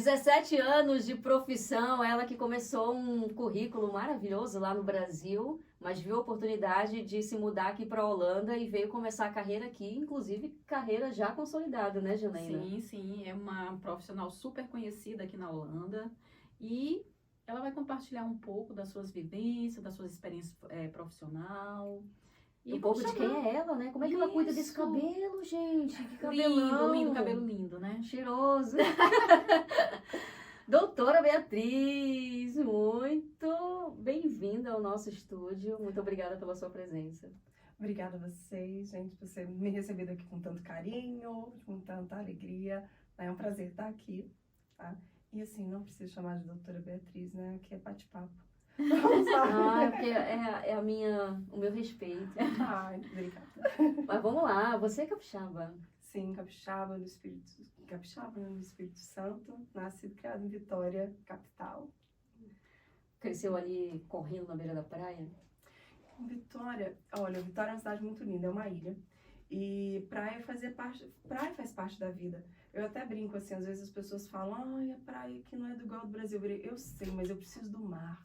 17 anos de profissão, ela que começou um currículo maravilhoso lá no Brasil, mas viu a oportunidade de se mudar aqui para a Holanda e veio começar a carreira aqui, inclusive carreira já consolidada, né, Janaína? Sim, sim, é uma profissional super conhecida aqui na Holanda e ela vai compartilhar um pouco das suas vivências, das suas experiências profissional. E Um pouco vamos de quem chamar. é ela, né? Como é que ela cuida desse Isso. cabelo, gente? Que Lindo, cabelão! lindo, cabelo lindo, né? Cheiroso. Doutora Beatriz, muito bem-vinda ao nosso estúdio. Muito obrigada pela sua presença. Obrigada a vocês, gente, por ter me recebido aqui com tanto carinho, com tanta alegria. É um prazer estar aqui, tá? E assim, não preciso chamar de doutora Beatriz, né? Aqui é bate-papo. Vamos lá. Ah, porque o meu respeito. Ai, obrigada. Mas vamos lá, você é capixaba. Sim, capixaba no Espírito Santo, nascido e criado em Vitória, capital. Cresceu ali correndo na beira da praia. Vitória, olha, Vitória é uma cidade muito linda, é uma ilha. E praia faz parte da vida. Eu até brinco assim, às vezes as pessoas falam, ai, a praia que não é do igual do Brasil. Eu sei, mas eu preciso do mar.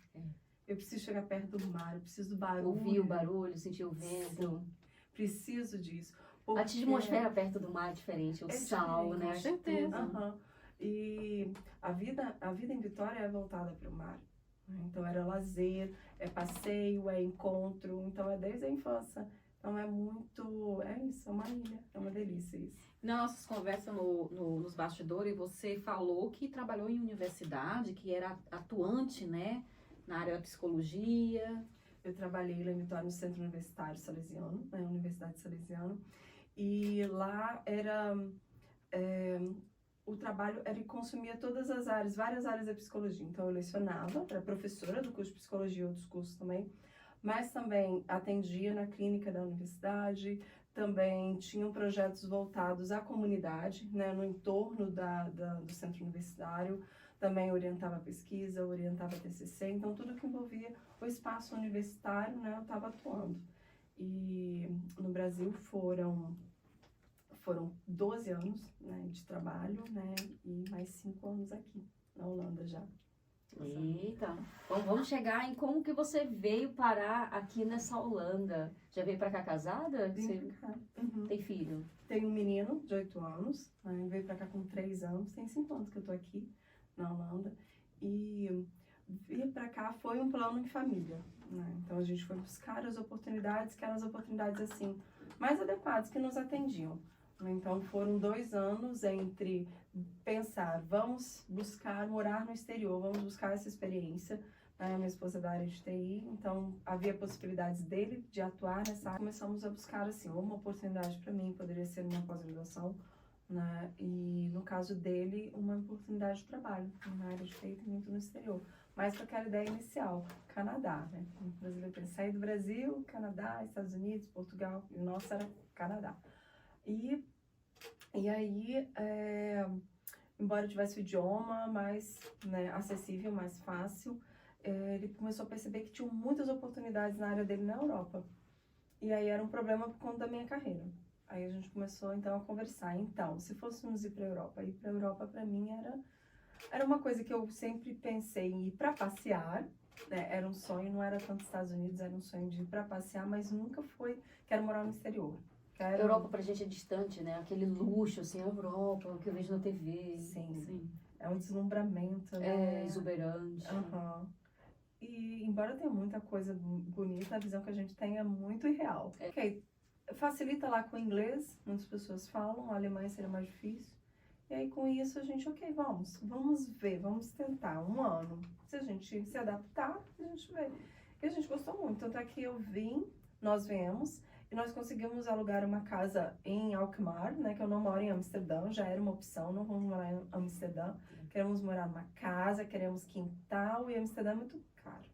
Eu preciso chegar perto do mar, eu preciso do barulho. Ouvir o barulho, sentir o vento. Sim, preciso disso. A atmosfera perto do mar é diferente, o sal, diferente, né? Com certeza. Aham. E a vida em Vitória é voltada para o mar. Então era lazer, é passeio, é encontro, então é desde a infância. Então é isso, é uma ilha, é uma delícia isso. Nas nossas conversas nos bastidores, você falou que trabalhou em universidade, que era atuante, né, na área da psicologia. Eu trabalhei lá em Vitória no Centro Universitário Salesiano, na Universidade Salesiana, e lá o trabalho ele consumia todas as áreas, várias áreas da psicologia. Então eu lecionava, era professora do curso de psicologia e outros cursos também, mas também atendia na clínica da universidade, também tinham projetos voltados à comunidade, né, no entorno do centro universitário, também orientava a pesquisa, orientava a TCC, então tudo que envolvia o espaço universitário, né, eu estava atuando. E no Brasil foram 12 anos, né, de trabalho, né, e mais 5 anos aqui, na Holanda já. Eita, bom, vamos chegar em como que você veio parar aqui nessa Holanda. Já veio pra cá casada? Vim pra cá. Uhum. Tem filho? Tenho um menino de 8 anos, né, veio pra cá com 3 anos, tem 5 anos que eu tô aqui na Holanda. E vir pra cá foi um plano em família, né? Então a gente foi buscar as oportunidades, que eram as oportunidades assim, mais adequadas, que nos atendiam. Então foram 2 anos entre pensar, vamos buscar morar no exterior, vamos buscar essa experiência. Minha esposa é da área de TI, então havia possibilidades dele de atuar nessa área. Começamos a buscar assim, uma oportunidade para mim, poderia ser uma pós-graduação, né? E no caso dele, uma oportunidade de trabalho na área de TI, muito no exterior. Mas com aquela ideia inicial, Canadá, né? O brasileiro pensa, sair do Brasil, Canadá, Estados Unidos, Portugal, e o nosso era Canadá. E aí, embora eu tivesse o idioma mais, né, acessível, mais fácil, ele começou a perceber que tinha muitas oportunidades na área dele na Europa. E aí era um problema por conta da minha carreira. Aí a gente começou então a conversar. Então, se fôssemos ir para a Europa, ir para a Europa para mim era uma coisa que eu sempre pensei em ir para passear, né? Era um sonho, não era tanto Estados Unidos, era um sonho de ir para passear, mas nunca foi, quero morar no exterior. A Europa pra gente é distante, né? Aquele luxo, assim, a Europa, o que eu vejo na TV. Sim. É um deslumbramento, né? É exuberante. Uhum. E embora tenha muita coisa bonita, a visão que a gente tem é muito irreal. Ok, facilita lá com o inglês, muitas pessoas falam, o alemão seria mais difícil. E aí com isso a gente, ok, vamos ver, vamos tentar, 1 ano. Se a gente se adaptar, a gente vê. E a gente gostou muito, tanto é que nós viemos, e nós conseguimos alugar uma casa em Alkmaar, né, que eu não moro em Amsterdã, já era uma opção, não vamos morar em Amsterdã. Queremos morar numa casa, queremos quintal, e Amsterdã é muito caro.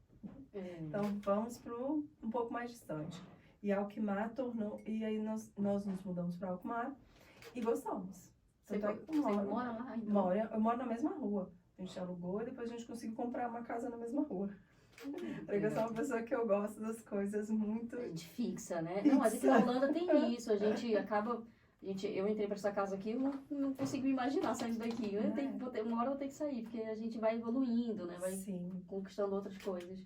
Então vamos para um pouco mais distante. E Alkmaar e aí nós nos mudamos para Alkmaar e gostamos. Você mora lá? Então? Eu moro na mesma rua. A gente alugou e depois a gente conseguiu comprar uma casa na mesma rua. Porque eu sou uma pessoa que eu gosto das coisas muito... A gente fixa, né? Não, mas aqui na Holanda tem isso. A gente acaba Eu entrei para essa casa aqui, eu não consigo me imaginar saindo daqui. Uma hora eu vou ter que sair, porque a gente vai evoluindo, né? Vai Sim. conquistando outras coisas.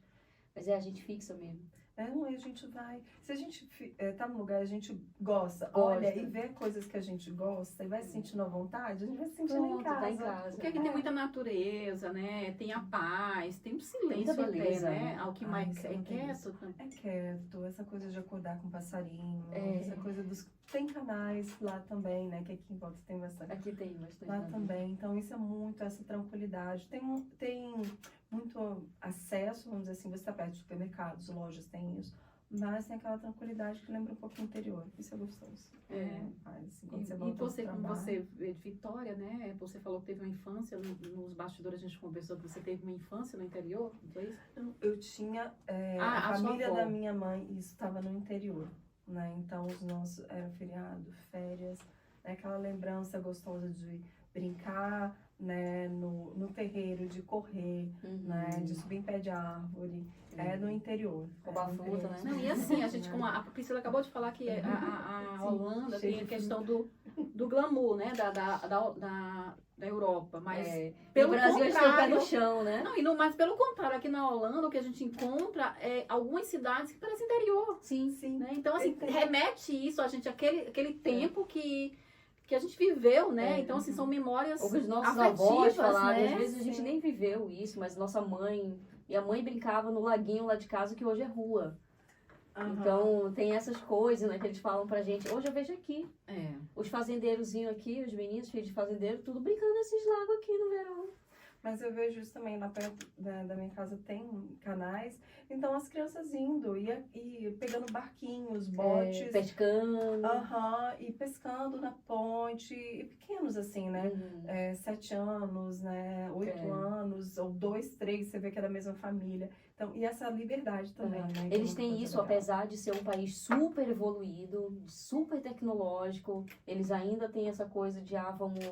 Mas a gente fixa mesmo. Não, e a gente vai. Se a gente tá num lugar, a gente gosta, olha e vê coisas que a gente gosta e vai se sentindo à vontade, a gente vai se sentindo em casa. Tá em casa. Porque aqui tem muita natureza, né? Tem a paz, tem um silêncio Muita beleza, até, né? né? Ao que Ai, mais isso é não tem quieto. É quieto, essa coisa de acordar com passarinho, É. essa coisa dos. Tem canais lá também, né? Que aqui em volta tem bastante. Aqui tem bastante. Lá né? também. Então, isso é muito, essa tranquilidade. Tem muito acesso, vamos dizer assim, você está perto de supermercados, lojas, tem isso. Mas tem aquela tranquilidade que lembra um pouco o interior. Isso é gostoso. Mas, assim, quando você E volta você, do como trabalho. você é de Vitória, né? Você falou que teve uma infância, nos bastidores a gente conversou que você teve uma infância no interior, não foi isso? Eu tinha a a sua família avó. da minha mãe, isso estava no interior, né? Então os nossos era feriado, férias, né? Aquela lembrança gostosa de brincar, né? No terreiro, de correr, né? De subir em pé de árvore, no interior. Roubar no fruta, interior. né? Não, e assim, a gente, como a Priscila acabou de falar que a Sim, Holanda cheio tem a de questão do glamour, né? Da Europa, mas No pelo Brasil a gente tem o pé no contrário, chão, né? não, mas pelo contrário, aqui na Holanda o que a gente encontra é algumas cidades que parecem interior, Sim. Sim. né? Então, assim, Entendi. remete isso a gente, aquele tempo que a gente viveu, né? É. Então, assim, são memórias Ou que os nossos afetivas, avós falavam, né? às vezes a gente Sim. nem viveu isso, mas nossa mãe, minha mãe brincava no laguinho lá de casa, que hoje é rua. Aham. Então tem essas coisas, né, que eles falam pra gente. Hoje eu vejo aqui, É. os fazendeirozinhos aqui, os meninos, filhos de fazendeiro, tudo brincando nesses lagos aqui no verão. Mas eu vejo isso também lá perto da minha casa tem canais, então as crianças indo e pegando barquinhos, botes, Pescando. aham, e pescando na ponte, e pequenos assim, né? Uhum. 7 anos, né? 8 É. anos, ou 2, 3, você vê que é da mesma família. Então, e essa liberdade também, Uhum. né? que Eles é uma têm coisa isso, legal. apesar de ser um país super evoluído, super tecnológico, eles ainda têm essa coisa de,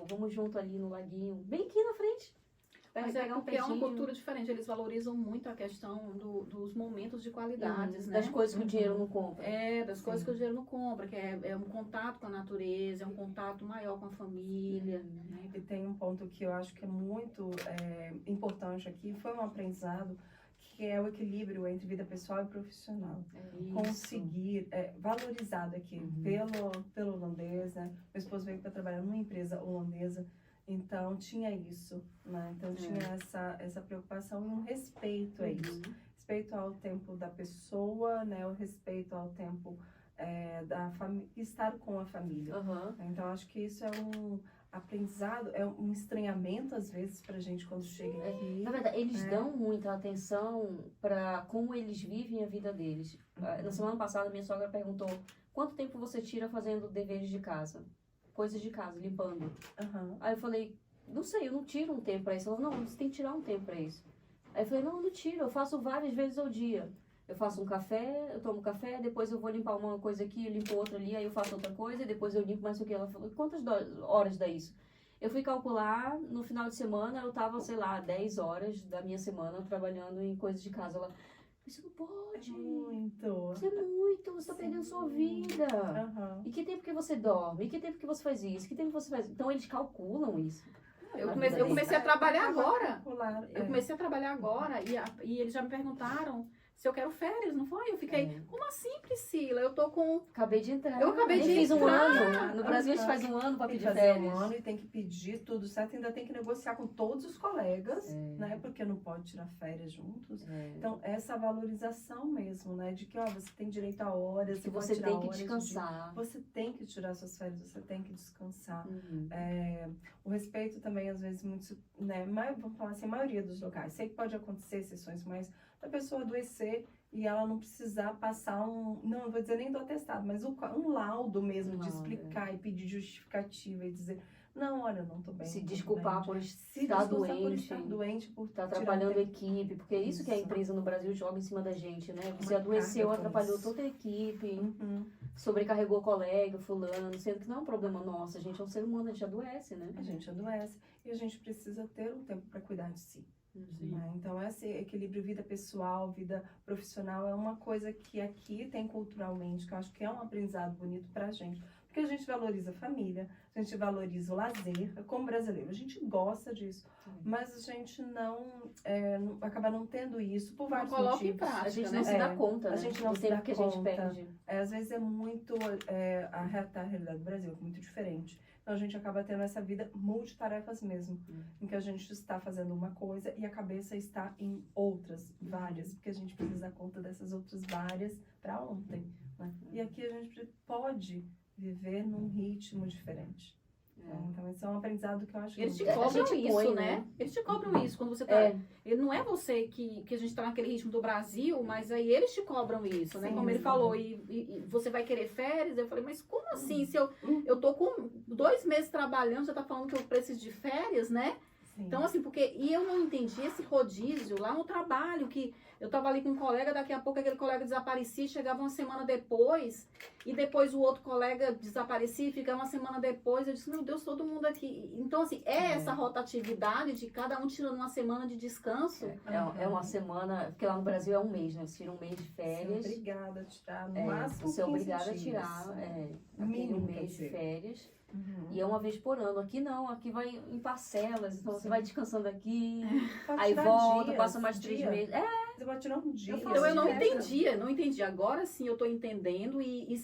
vamos junto ali no laguinho, bem aqui na frente. Mas é Pegar um porque é uma peixinho. cultura diferente, eles valorizam muito a questão dos momentos de qualidades, né? Das coisas que o dinheiro não compra. Das coisas que o dinheiro não compra, que é um contato com a natureza, é um contato maior com a família, né? E tem um ponto que eu acho que é muito importante aqui, foi um aprendizado, que é o equilíbrio entre vida pessoal e profissional. Conseguir, valorizado aqui pelo holandês, né? Meu esposo veio para trabalhar numa empresa holandesa, então tinha isso, né? Então tinha essa preocupação e um respeito a isso. Respeito ao tempo da pessoa, né? O respeito ao tempo da família, estar com a família. Uhum. Então acho que isso é um aprendizado, é um estranhamento às vezes pra gente quando chega aqui. Na verdade, eles dão muita atenção para como eles vivem a vida deles. Na semana passada, minha sogra perguntou quanto tempo você tira fazendo deveres de casa, coisas de casa, limpando. Aham. Aí eu falei, não sei, eu não tiro um tempo para isso. Ela falou, não, você tem que tirar um tempo para isso. Aí eu falei, não, eu não tiro, eu faço várias vezes ao dia. Eu faço um café, eu tomo café, depois eu vou limpar uma coisa aqui, eu limpo outra ali, aí eu faço outra coisa, e depois eu limpo mais o que. Ela falou, quantas horas dá isso? Eu fui calcular, no final de semana eu tava, sei lá, 10 horas da minha semana trabalhando em coisas de casa. Ela, isso não pode. Muito. Isso é muito, você tá perdendo sua vida. Aham. E que tempo que você dorme? E que tempo que você faz isso? Que tempo que você faz... Então eles calculam isso. Eu Na comecei, vida eu comecei a trabalhar agora. Popular, Eu comecei a trabalhar agora e eles já me perguntaram se eu quero férias, não foi? Eu fiquei, como assim, Priscila? Eu tô com... Acabei de entrar. Eu acabei Nem de fiz um entrar. ano. No Brasil a gente faz um ano pra Tem que pedir fazer férias. um ano e tem que pedir tudo certo, ainda tem que negociar com todos os colegas, né? Porque não pode tirar férias juntos. Então, essa valorização mesmo, né? De que, ó, você tem direito a horas, Que pode você tirar tem que horas de dia. descansar. Você tem que tirar suas férias, você tem que descansar. Uhum. O respeito também, às vezes, muito, né? Vamos falar assim, a maioria dos locais. Sei que pode acontecer exceções, mas da pessoa adoecer e ela não precisar passar não eu vou dizer nem do atestado, mas um laudo mesmo, de explicar e pedir justificativa e dizer, não, olha, eu não tô bem. Se não tô desculpar bem. por Se estar desculpar por doente. estar doente, por Tá tirar atrapalhando a tempo. equipe, porque é isso que a Isso. empresa no Brasil joga em cima da gente, né? Você Uma adoeceu, carga com atrapalhou isso. toda a equipe, Uhum. sobrecarregou o colega, fulano, sendo que não é um problema nosso, a gente é um ser humano, a gente adoece, né? A gente adoece e a gente precisa ter um tempo para cuidar de si. Sim. Né? Então, esse equilíbrio vida pessoal, vida profissional é uma coisa que aqui tem culturalmente, que eu acho que é um aprendizado bonito pra gente. Porque a gente valoriza a família, a gente valoriza o lazer, como brasileiro, a gente gosta disso, mas a gente acaba não tendo isso por vários coloca em motivos. prática, A gente né? não se dá conta, né? A gente não do se tempo dá que a gente conta. perde. Às vezes é muito a realidade do Brasil, é muito diferente. Então a gente acaba tendo essa vida multitarefas mesmo, em que a gente está fazendo uma coisa e a cabeça está em outras, várias, porque a gente precisa dar conta dessas outras várias para ontem, né? E aqui a gente pode viver num ritmo diferente. Então, esse é um aprendizado que eu acho que Eles te A cobram gente isso, põe, né? né? Eles te cobram isso quando você tá. É. Ele não é você que a gente tá naquele ritmo do Brasil, mas aí eles te cobram isso, né? Sim, Como ele sim. falou, e você vai querer férias? Eu falei, mas como assim? Se eu tô com 2 meses trabalhando, você tá falando que eu preciso de férias, né? Sim. Então, assim, e eu não entendi esse rodízio lá no trabalho, que eu tava ali com um colega, daqui a pouco aquele colega desaparecia, chegava uma semana depois, e depois o outro colega desaparecia e ficava uma semana depois. Eu disse, meu Deus, todo mundo aqui. Então, assim, essa rotatividade de cada um tirando uma semana de descanso. É uma semana, porque lá no Brasil é um mês, né? Você tira um mês de férias. Você é obrigada a tirar no É, máximo você é 15 obrigada a dias. tirar aquele Mínimo, quer mês de dizer. férias. Uhum. E é uma vez por ano. Aqui não, aqui vai em parcelas. Então você vai descansando aqui, Pode aí tirar volta, dias, passa mais 3 dia. meses. Você pode tirar um dia. Então eu não direto. entendi. Agora sim eu tô entendendo e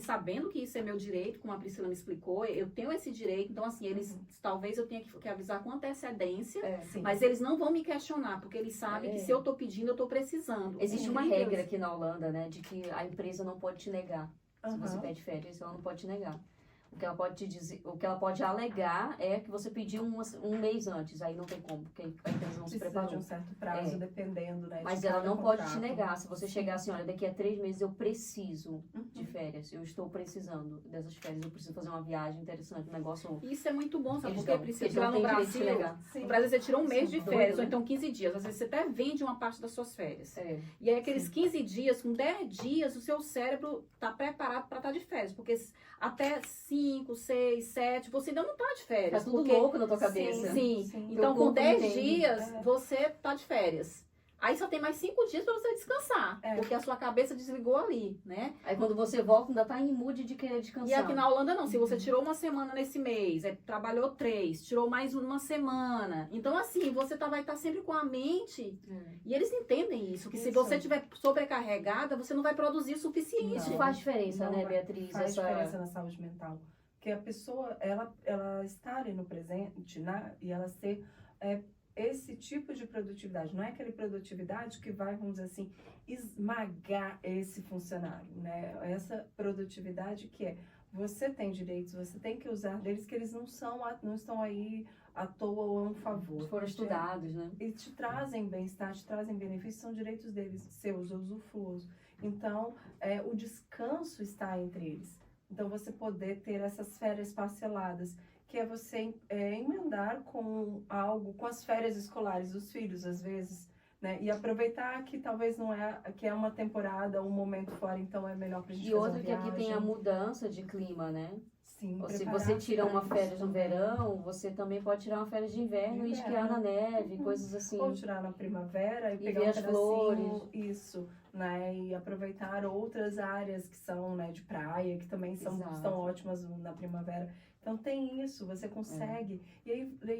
sabendo que isso é meu direito, como a Priscila me explicou, eu tenho esse direito. Então, assim, eles talvez eu tenha que avisar com antecedência, Sim. mas eles não vão me questionar, porque eles sabem que se eu tô pedindo, eu tô precisando. Existe uma Entendeu? regra aqui na Holanda, né? De que a empresa não pode te negar. Se você Aham. pede férias, ela não pode te negar. O que ela pode te dizer, o que ela pode alegar é que você pediu um mês antes, aí não tem como, porque a empresa não se Precisa preparou. de um certo prazo, dependendo, né? Mas de ela cada não pode te contrato. negar. Se você chegar assim, olha, daqui a 3 meses eu preciso de Uhum. férias, eu estou precisando dessas férias, eu preciso fazer uma viagem interessante, um negócio. Isso é muito bom, sabe? Eles Porque dão, Priscila, eles lá não no têm direito de te Brasil, negar. Sim. no Brasil você tira um mês de Doido, férias, né? ou então 15 dias. Às vezes você até vende uma parte das suas férias. É. E aí, aqueles 15 dias, com 10 dias, o seu cérebro tá preparado para estar de férias. Porque até 5, 6, 7, você ainda não tá de Tá férias. tudo porque, louco na tua cabeça. Sim. Sim. Então, Teu com corpo 10 entende. dias, você tá de férias. Aí só tem mais 5 dias para você descansar. É. Porque a sua cabeça desligou ali, né? Aí quando você volta, ainda tá em mood de querer descansar. E aqui na Holanda não, se você tirou uma semana nesse mês, trabalhou 3, tirou mais uma semana. Então assim, você vai estar sempre com a mente, e eles entendem isso, que se Isso. você estiver sobrecarregada, você não vai produzir o suficiente. Isso faz diferença, Não né, vai- Beatriz? Faz diferença na saúde mental. Porque a pessoa, ela está ali no presente, e ela ser esse tipo de produtividade. Não é aquela produtividade que vai, vamos dizer assim, esmagar esse funcionário, né? Essa produtividade que você tem direitos, você tem que usar deles, que eles não estão aí à toa ou a um favor. Foram estudados, né? E te trazem bem-estar, te trazem benefícios, são direitos deles, seus, usufruos. Então, o descanso está entre eles. Então, você poder ter essas férias parceladas, que é você emendar com as férias escolares dos filhos, às vezes, né? E aproveitar que talvez que é uma temporada, um momento fora, então é melhor pra gente E fazer outra uma que aqui tem a viagem. mudança de clima, né? Sim, Ou se preparar você tira uma as férias no também. verão, você também pode tirar uma férias de inverno e De esquiar na inverno. neve, coisas assim. Ou tirar na primavera e E pegar ver um as pedacinho, flores. isso, né? E aproveitar outras áreas que são, né, de praia, que também são Exato. ótimas na primavera. Então tem isso, você consegue. E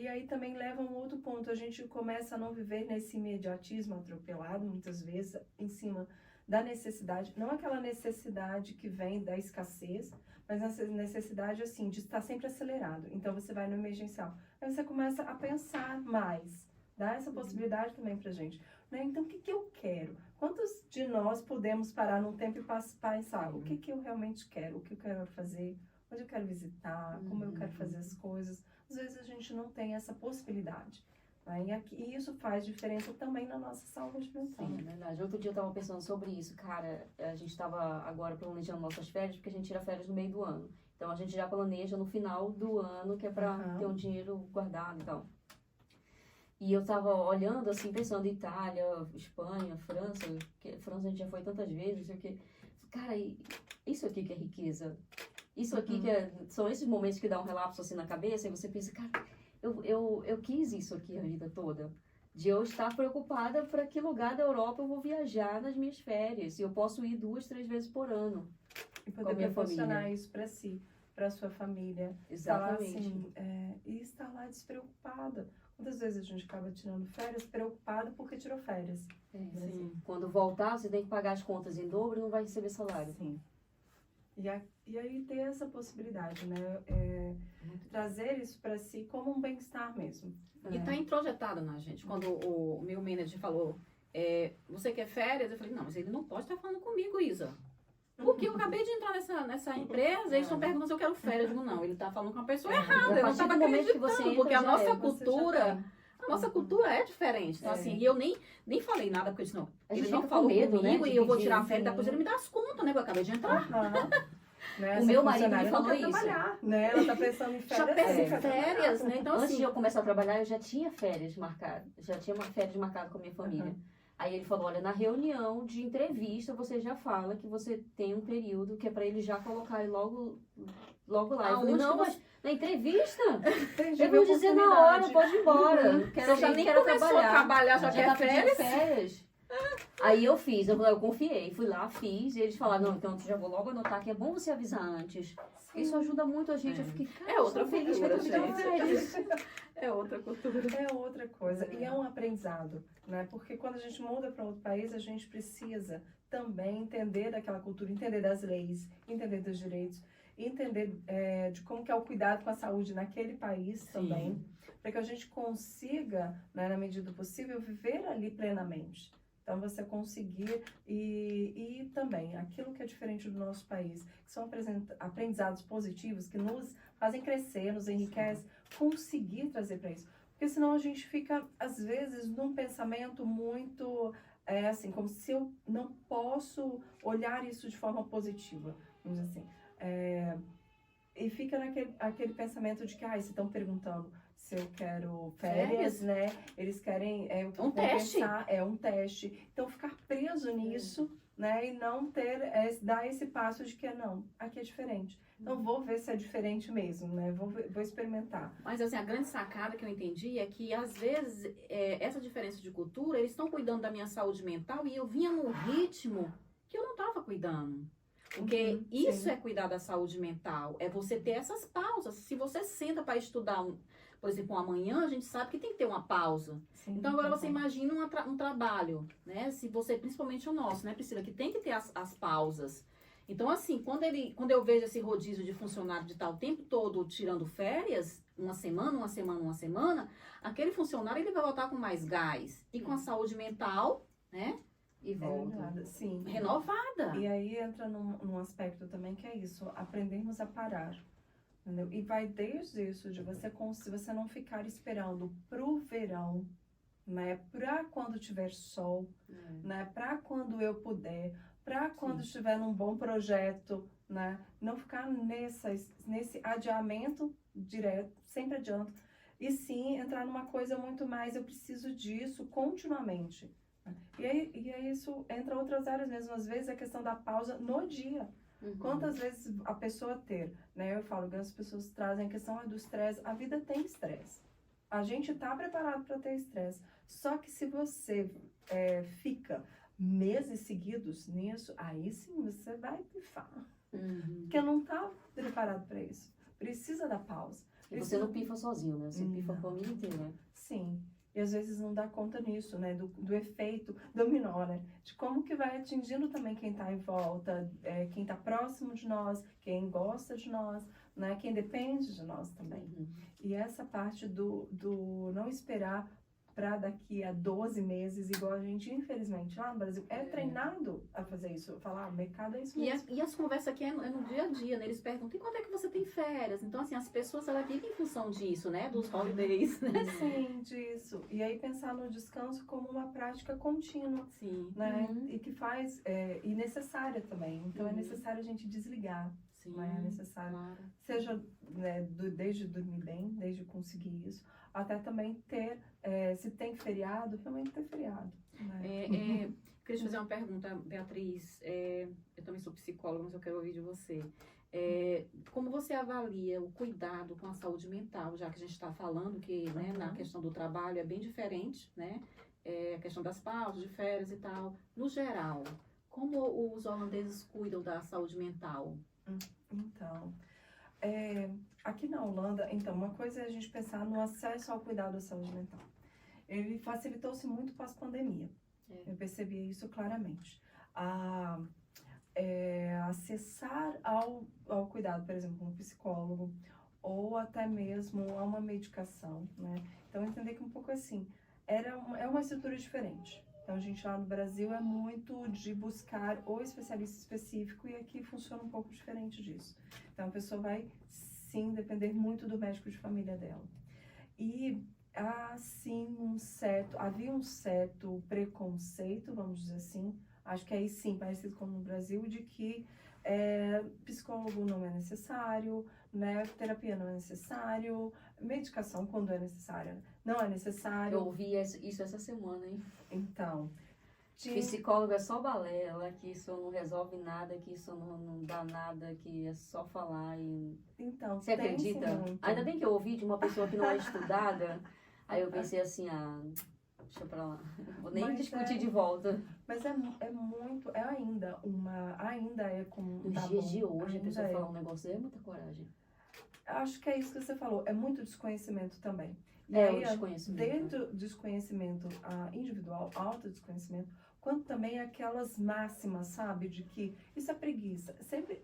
aí também leva a um outro ponto, a gente começa a não viver nesse imediatismo atropelado, muitas vezes, em cima da necessidade, não aquela necessidade que vem da escassez, mas essa necessidade, assim, de estar sempre acelerado. Então, você vai no emergencial. Aí você começa a pensar mais. Dá essa possibilidade também pra gente. Né? Então, o que eu quero? Quantos de nós podemos parar num tempo e pensar o que eu realmente quero? O que eu quero fazer? Onde eu quero visitar? Como eu quero fazer as coisas? Às vezes, a gente não tem essa possibilidade. Né? E isso faz diferença também na nossa saúde mental. Sim, é verdade. Outro dia eu tava pensando sobre isso, cara. A gente tava agora planejando nossas férias, porque a gente tira férias no meio do ano. Então a gente já planeja no final do ano, que é pra ter um dinheiro guardado e tal. E eu tava olhando, assim, pensando em Itália, Espanha, França. França a gente já foi tantas vezes, sei o quê. Cara, isso aqui que é riqueza. Isso aqui são esses momentos que dá um relapso assim na cabeça, e você pensa, cara, eu quis isso aqui a vida toda. De eu estar preocupada para que lugar da Europa eu vou viajar nas minhas férias. E eu posso ir 2, 3 vezes por ano. E Com a poder minha proporcionar família. isso para si. para sua família. Estar lá, Exatamente. assim, e estar lá despreocupada. Muitas vezes a gente acaba tirando férias preocupada porque tirou férias. Sim. Quando voltar, você tem que pagar as contas em dobro e não vai receber salário. Sim. E aí ter essa possibilidade, né? Trazer isso para si como um bem-estar mesmo. E tá introjetado na gente. Quando o meu manager falou, você quer férias? Eu falei, não, mas ele não pode estar falando comigo, Isa. Porque eu acabei de entrar nessa empresa, eles estão perguntando se eu quero férias. Eu digo, não, ele tá falando com a pessoa errada. A Eu não partir estava do momento que você acreditando, entra, porque a já nossa é, você já cultura... tem. A nossa cultura é diferente. Então, É. assim, e eu nem falei nada, porque eu disse, não, A gente ele não fica com falou medo, né, comigo de e eu vou pedir, tirar férias, sim. depois ele me dá as contas, né? Porque eu acabei de entrar. Aham. Né? O Essa meu marido me funcionária não falou quer isso. trabalhar, né? Ela tá pensando em Já férias. pensei sim, quer férias, trabalhar. né? Então, Antes assim, de eu começar a trabalhar, eu já tinha férias marcadas. Já tinha uma férias marcada com a minha família. Uhum. Aí ele falou, olha, na reunião de entrevista, você já fala que você tem um período que é pra eles já colocarem logo lá. Eu falei, Aonde não, que mas na entrevista? Entendi, Eu vou dizer na hora, oportunidade. pode ir embora. você já nem começou a trabalhar, já quer tá pedindo férias? férias. Aí eu fiz, eu confiei, fui lá, fiz, e eles falaram, não, então já vou logo anotar que é bom você avisar antes. Isso ajuda muito a gente, eu fiquei, cara, É outra eu tô feliz que eu tô cultura, tirando gente. férias. É outra cultura. É outra coisa. E é um aprendizado, né? Porque quando a gente muda para outro país, a gente precisa também entender daquela cultura, entender das leis, entender dos direitos, entender de como que é o cuidado com a saúde naquele país Sim. também, para que a gente consiga, né, na medida do possível, viver ali plenamente. Então, você conseguir e também aquilo que é diferente do nosso país, que são aprendizados positivos que nos fazem crescer, nos enriquece, conseguir trazer para isso. Porque senão a gente fica, às vezes, num pensamento muito, assim, como se eu não posso olhar isso de forma positiva, vamos dizer assim. E fica aquele pensamento de que, se estão perguntando se eu quero férias, né? Eles querem Um teste. compensar, um teste. Então, ficar preso nisso, né? E não dar esse passo de que não, aqui é diferente. Então, vou ver se é diferente mesmo, né? Vou experimentar. Mas, assim, a grande sacada que eu entendi é que, às vezes, essa diferença de cultura, eles estão cuidando da minha saúde mental e eu vinha num ritmo que eu não estava cuidando. Porque isso sim. é cuidar da saúde mental, é você ter essas pausas. Se você senta para estudar, por exemplo, amanhã, a gente sabe que tem que ter uma pausa. Sim, Então, agora você imagina um trabalho, né? Se você, principalmente o nosso, né, Priscila, que tem que ter as pausas. Então, assim, quando eu vejo esse rodízio de funcionário de estar o tempo todo tirando férias, uma semana, aquele funcionário ele vai voltar com mais gás e com a saúde mental, né? E volta. Sim. Renovada. E aí entra num aspecto também que é isso, aprendermos a parar. Entendeu? E vai desde isso, de você não ficar esperando pro verão, né? Pra quando tiver sol, né? Pra quando eu puder, pra quando estiver num bom projeto, né? Não ficar nesse adiamento direto, sempre adianto. E sim, entrar numa coisa muito mais, eu preciso disso continuamente. E aí isso entra outras áreas mesmo, às vezes a questão da pausa no dia. Quantas vezes a pessoa né? Eu falo que as pessoas trazem a questão do estresse. A vida tem estresse. A gente está preparado para ter estresse. Só que se você fica meses seguidos nisso, aí sim você vai pifar. Porque não está preparado para isso. Precisa da pausa. E você não pifa sozinho, né? Você pifa a família inteira. Sim. E às vezes não dá conta nisso, né? Do efeito dominó, né? De como que vai atingindo também quem está em volta, quem está próximo de nós, quem gosta de nós, né? Quem depende de nós também. E essa parte do não esperar para daqui a 12 meses, igual a gente, infelizmente, lá no Brasil, é treinado a fazer isso. Falar, mercado é isso mesmo. E as conversas aqui é no dia a dia, né? Eles perguntam, e quando é que você tem férias? Então, assim, as pessoas, elas vivem em função disso, né? Dos holidays, né? Sim, disso. E aí pensar no descanso como uma prática contínua, Sim. né? E que faz, e necessária também. Então é necessário a gente desligar, Sim. né? É necessário, Claro. seja desde dormir bem, desde conseguir isso, até também ter, se tem feriado, realmente ter feriado. Né? Queria te fazer uma pergunta, Beatriz. Eu também sou psicóloga, mas eu quero ouvir de você. Como você avalia o cuidado com a saúde mental, já que a gente está falando que, né, na questão do trabalho é bem diferente, né? A questão das pausas, de férias e tal. No geral, como os holandeses cuidam da saúde mental? Então, aqui na Holanda, então, uma coisa é a gente pensar no acesso ao cuidado da saúde mental. Ele facilitou-se muito pós-pandemia. Eu percebi isso claramente. Acessar ao cuidado, por exemplo, um psicólogo, ou até mesmo a uma medicação, né? Então, entender que um pouco assim, é uma estrutura diferente. Então, a gente lá no Brasil é muito de buscar o especialista específico e aqui funciona um pouco diferente disso. Então, a pessoa vai, sim, depender muito do médico de família dela. E havia um certo preconceito, vamos dizer assim, acho que aí sim, parecido como no Brasil, de que psicólogo não é necessário, né, terapia não é necessário, medicação quando é necessária não é necessário. Eu ouvi isso essa semana, hein? Então, psicólogo é só balela, que isso não resolve nada, que isso não dá nada, que é só falar e... Então, você acredita? Ainda bem que eu ouvi de uma pessoa que não é estudada, aí eu pensei assim, deixa pra lá, vou nem discutir de volta. Mas ainda é como... Nos dias de hoje, a pessoa falar um negócio é muita coragem. Acho que é isso que você falou, é muito desconhecimento também. E o desconhecimento. Dentro do desconhecimento individual, autodesconhecimento, quanto também aquelas máximas, sabe, de que isso é preguiça. Sempre,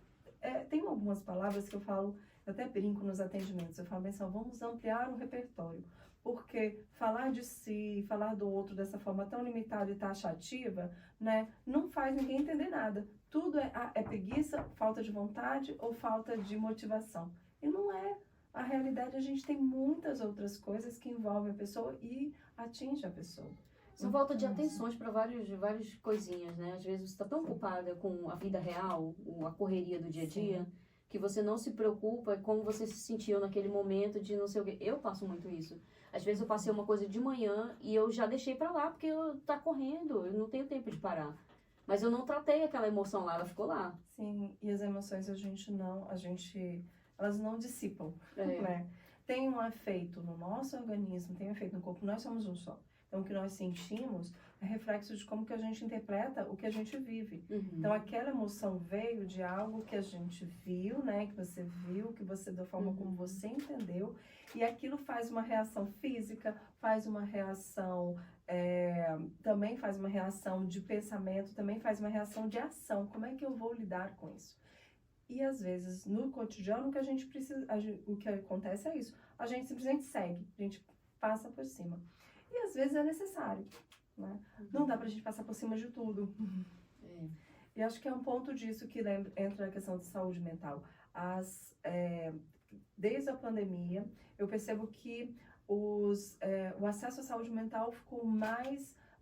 tem algumas palavras que eu falo, eu até brinco nos atendimentos, eu falo, assim, vamos ampliar o repertório. Porque falar de si, falar do outro dessa forma tão limitada e taxativa, né, não faz ninguém entender nada. Tudo é preguiça, falta de vontade ou falta de motivação. E não é. A realidade, a gente tem muitas outras coisas que envolvem a pessoa e atingem a pessoa. São falta de atenções para várias coisinhas, né? Às vezes você está tão ocupada com a vida real, a correria do dia a dia, que você não se preocupa como você se sentiu naquele momento de não sei o quê. Eu passo muito isso. Às vezes eu passei uma coisa de manhã e eu já deixei para lá, porque tá correndo, eu não tenho tempo de parar. Mas eu não tratei aquela emoção lá, ela ficou lá. Sim, e as emoções elas não dissipam, né? Tem um efeito no nosso organismo, tem um efeito no corpo, nós somos um só. Então, o que nós sentimos é reflexo de como que a gente interpreta o que a gente vive. Então, aquela emoção veio de algo que a gente viu, né? Que você da forma como você entendeu. E aquilo faz uma reação física, faz uma reação, também faz uma reação de pensamento, também faz uma reação de ação. Como é que eu vou lidar com isso? E às vezes, no cotidiano, o que a gente precisa, o que acontece é isso. A gente simplesmente segue, a gente passa por cima. E às vezes é necessário, né? Não dá pra gente passar por cima de tudo. E acho que é um ponto disso que entra na questão de saúde mental. Desde a pandemia, eu percebo que o acesso à saúde mental ficou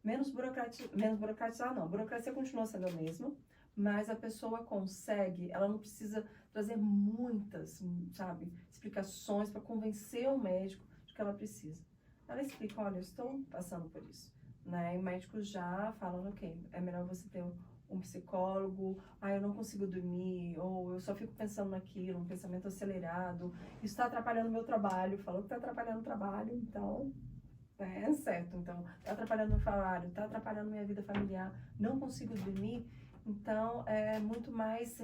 menos burocratizado, não. A burocracia continua sendo a mesma, mas a pessoa consegue, ela não precisa trazer muitas, sabe, explicações para convencer o médico de que ela precisa. Ela explica, olha, eu estou passando por isso, né? E médicos já falam, ok, é melhor você ter um psicólogo, eu não consigo dormir, ou eu só fico pensando naquilo, um pensamento acelerado, isso está atrapalhando o meu trabalho, falou que está atrapalhando o trabalho, então, é certo, então, está atrapalhando o meu salário, está atrapalhando minha vida familiar, não consigo dormir. Então, é muito mais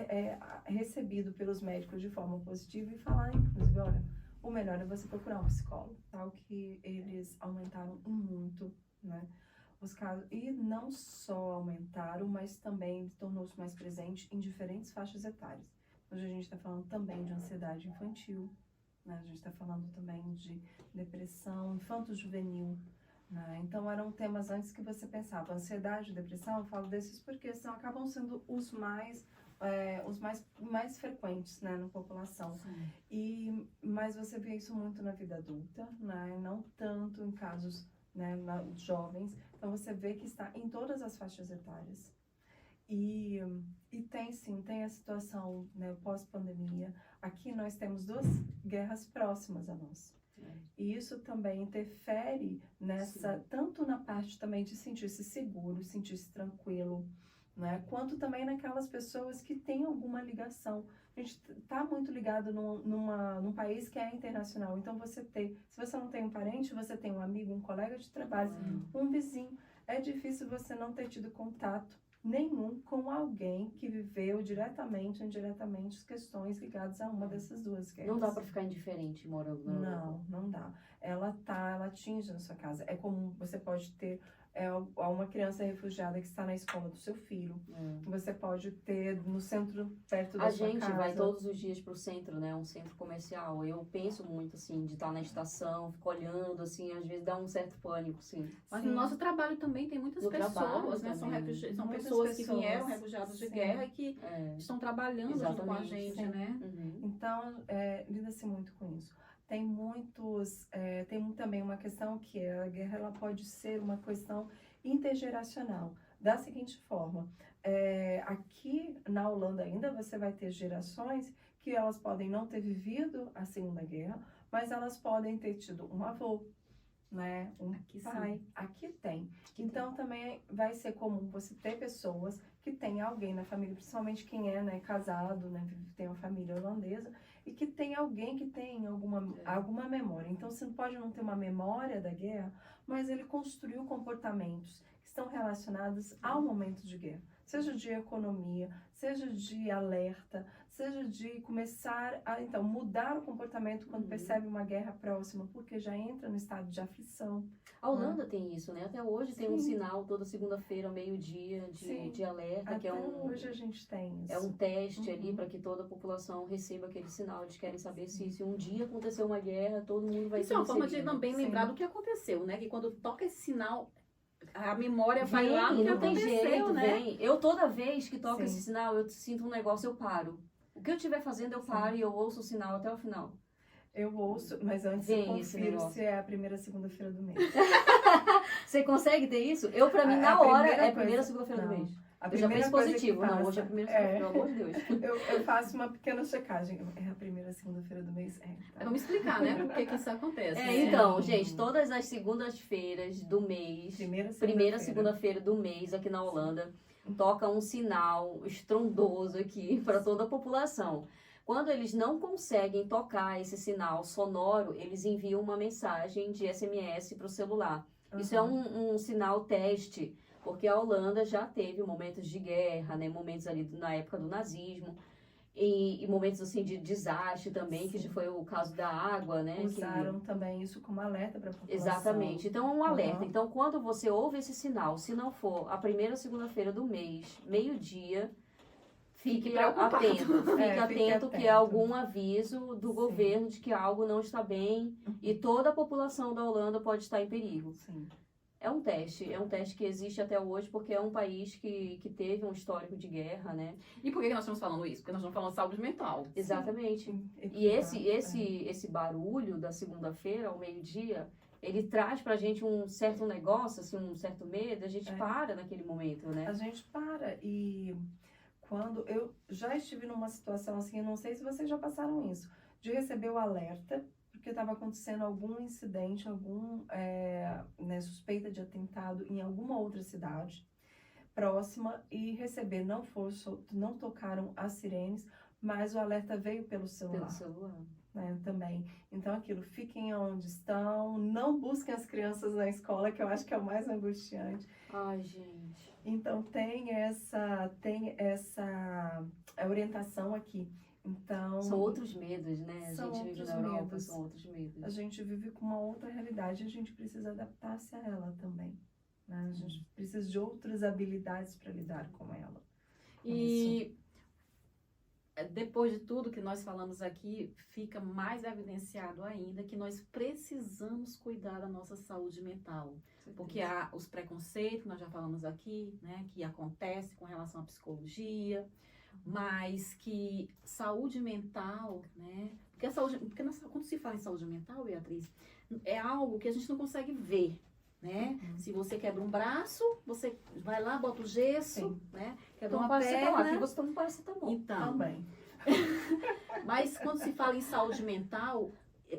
recebido pelos médicos de forma positiva e falar, inclusive, olha, o melhor é você procurar um psicólogo, tal que eles aumentaram muito, né, os casos. E não só aumentaram, mas também tornou-se mais presente em diferentes faixas etárias. Hoje a gente está falando também de ansiedade infantil, né, a gente está falando também de depressão infanto-juvenil. Então, eram temas antes que você pensava. Ansiedade, depressão, eu falo desses porque senão acabam sendo os mais frequentes, né, na população. Mas você vê isso muito na vida adulta, né, não tanto em casos, né, jovens. Então, você vê que está em todas as faixas etárias. E tem a situação, né, pós-pandemia. Aqui nós temos 2 guerras próximas a nós. E isso também interfere tanto na parte também de sentir-se seguro, sentir-se tranquilo, né? Quanto também naquelas pessoas que têm alguma ligação. A gente está muito ligado num país que é internacional. Então, se você não tem um parente, você tem um amigo, um colega de trabalho, um vizinho. É difícil você não ter tido contato, nenhum com alguém que viveu diretamente ou indiretamente as questões ligadas a uma dessas duas guerras. Não dá para ficar indiferente morando na Europa. Não dá. Ela atinge na sua casa. É comum, você pode ter uma criança refugiada que está na escola do seu filho. Você pode ter no centro, perto da sua casa. A gente vai todos os dias pro centro, né? Um centro comercial. Eu penso muito, assim, de estar na estação, fico olhando, assim, às vezes dá um certo pânico, sim. Mas Sim. no nosso trabalho também tem muitas No pessoas, trabalho né? São também. são Muitas pessoas que pessoas. vieram refugiadas de Sim. guerra e que É. estão trabalhando junto com a Exatamente, gente, sim. né? Uhum. Então, lida-se muito com isso. Tem também uma questão que a guerra ela pode ser uma questão intergeracional, da seguinte forma, aqui na Holanda ainda você vai ter gerações que elas podem não ter vivido a Segunda Guerra, mas elas podem ter tido um avô, né, um Aqui pai, aqui tem. Então também vai ser comum você ter pessoas que tem alguém na família, principalmente quem é, né, casado, né, tem uma família holandesa, e que tem alguém que tem alguma memória. Então você pode não ter uma memória da guerra, mas ele construiu comportamentos que estão relacionados ao momento de guerra. Seja de economia, seja de alerta, seja de começar a então, mudar o comportamento quando percebe uma guerra próxima, porque já entra no estado de aflição. A Holanda tem isso, né? Até hoje tem um Sim. sinal toda segunda-feira, meio-dia, Sim. de alerta, Até que é um, hoje a gente tem isso. é um teste ali Uhum. para que toda a população receba aquele sinal. Eles querem saber se um dia acontecer uma guerra, todo mundo vai Isso ser é uma forma de recebido. também Sim. lembrar do que aconteceu, né? Que quando toca esse sinal, a memória vai Vem, lá no que não tem aconteceu, jeito, né? vem. Eu toda vez que toca Sim. esse sinal, eu sinto um negócio, eu paro. O que eu estiver fazendo, eu paro e eu ouço o sinal até o final. Eu ouço, mas antes Vem eu esse confiro negócio. se é a primeira segunda-feira do mês. Você consegue ter isso? Eu, pra mim, A na hora, primeira é a primeira coisa- segunda-feira do não. mês. A Eu já primeira penso coisa que positivo. Não, passa- hoje é a primeira segunda-feira, pelo amor de Deus. Eu faço uma pequena checagem. É a primeira segunda-feira do mês? Tá. Vamos explicar, né? Por que isso acontece. É, né? então, gente, todas as segundas-feiras do mês, Primeira primeira segunda-feira. segunda-feira do mês aqui na Holanda, toca um sinal estrondoso aqui para toda a população. Quando eles não conseguem tocar esse sinal sonoro, eles enviam uma mensagem de SMS para o celular. Isso é um sinal teste, porque a Holanda já teve momentos de guerra, né, momentos ali na época do nazismo, e momentos assim de desastre também, que Sim. já foi o caso da água, né? Usaram também isso como alerta para a população. Exatamente. Então, é um alerta. Uhum. Então, quando você ouve esse sinal, se não for a primeira segunda-feira do mês, meio-dia, fique preocupado. atento. Fique Fique atento que é atento. algum aviso do Sim. governo de que algo não está bem e toda a população da Holanda pode estar em perigo. Sim. É um teste que existe até hoje porque é um país que teve um histórico de guerra, né? E por que nós estamos falando isso? Porque nós estamos falando de saúde mental. Exatamente. E esse barulho da segunda-feira ao meio-dia, ele traz pra gente um certo negócio, assim, um certo medo, a gente para naquele momento, né? A gente para e quando eu já estive numa situação assim, eu não sei se vocês já passaram isso, de receber o alerta, porque estava acontecendo algum incidente, suspeita de atentado em alguma outra cidade próxima e receber, não tocaram as sirenes, mas o alerta veio pelo celular. Pelo celular. Né, também. Então, fiquem onde estão, não busquem as crianças na escola, que eu acho que é o mais angustiante. Ai, gente. Então, tem essa orientação aqui. Então, São outros medos, né? A São gente vive outros na Europa, medos. são outros medos. a gente vive com uma outra realidade, a gente precisa adaptar-se a ela também. Né? A gente precisa de outras habilidades para lidar com ela. E depois de tudo que nós falamos aqui, fica mais evidenciado ainda que nós precisamos cuidar da nossa saúde mental. Porque há os preconceitos, que nós já falamos aqui, né, que acontece com relação à psicologia, mas que saúde mental, né, quando se fala em saúde mental, Beatriz, é algo que a gente não consegue ver, né? Se você quebra um braço, você vai lá, bota o gesso, Sim. né? Quebra Então, uma paracetamol. Aqui perna. você toma paracetamol. Então, Também. mas quando se fala em saúde mental,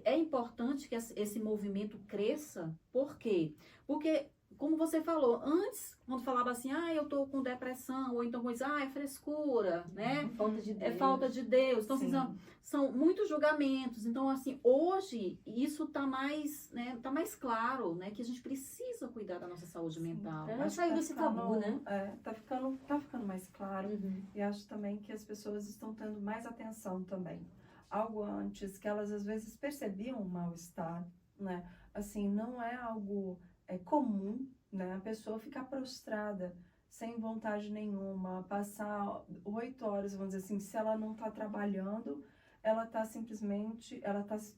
é importante que esse movimento cresça. Por quê? Porque como você falou, antes, quando falava assim, eu tô com depressão, ou então coisa, é frescura, né? Falta de Deus. É falta de Deus. Então, assim, são muitos julgamentos. Então, assim, hoje, isso tá mais, né, tá mais claro, né? Que a gente precisa cuidar da nossa saúde mental. Saiu desse tabu, né? Tá ficando mais claro. E acho também que as pessoas estão tendo mais atenção também. Algo antes que elas, às vezes, percebiam um mal-estar, né? Assim, não é algo comum, né? A pessoa ficar prostrada, sem vontade nenhuma, passar 8 horas, vamos dizer assim, se ela não está trabalhando, ela está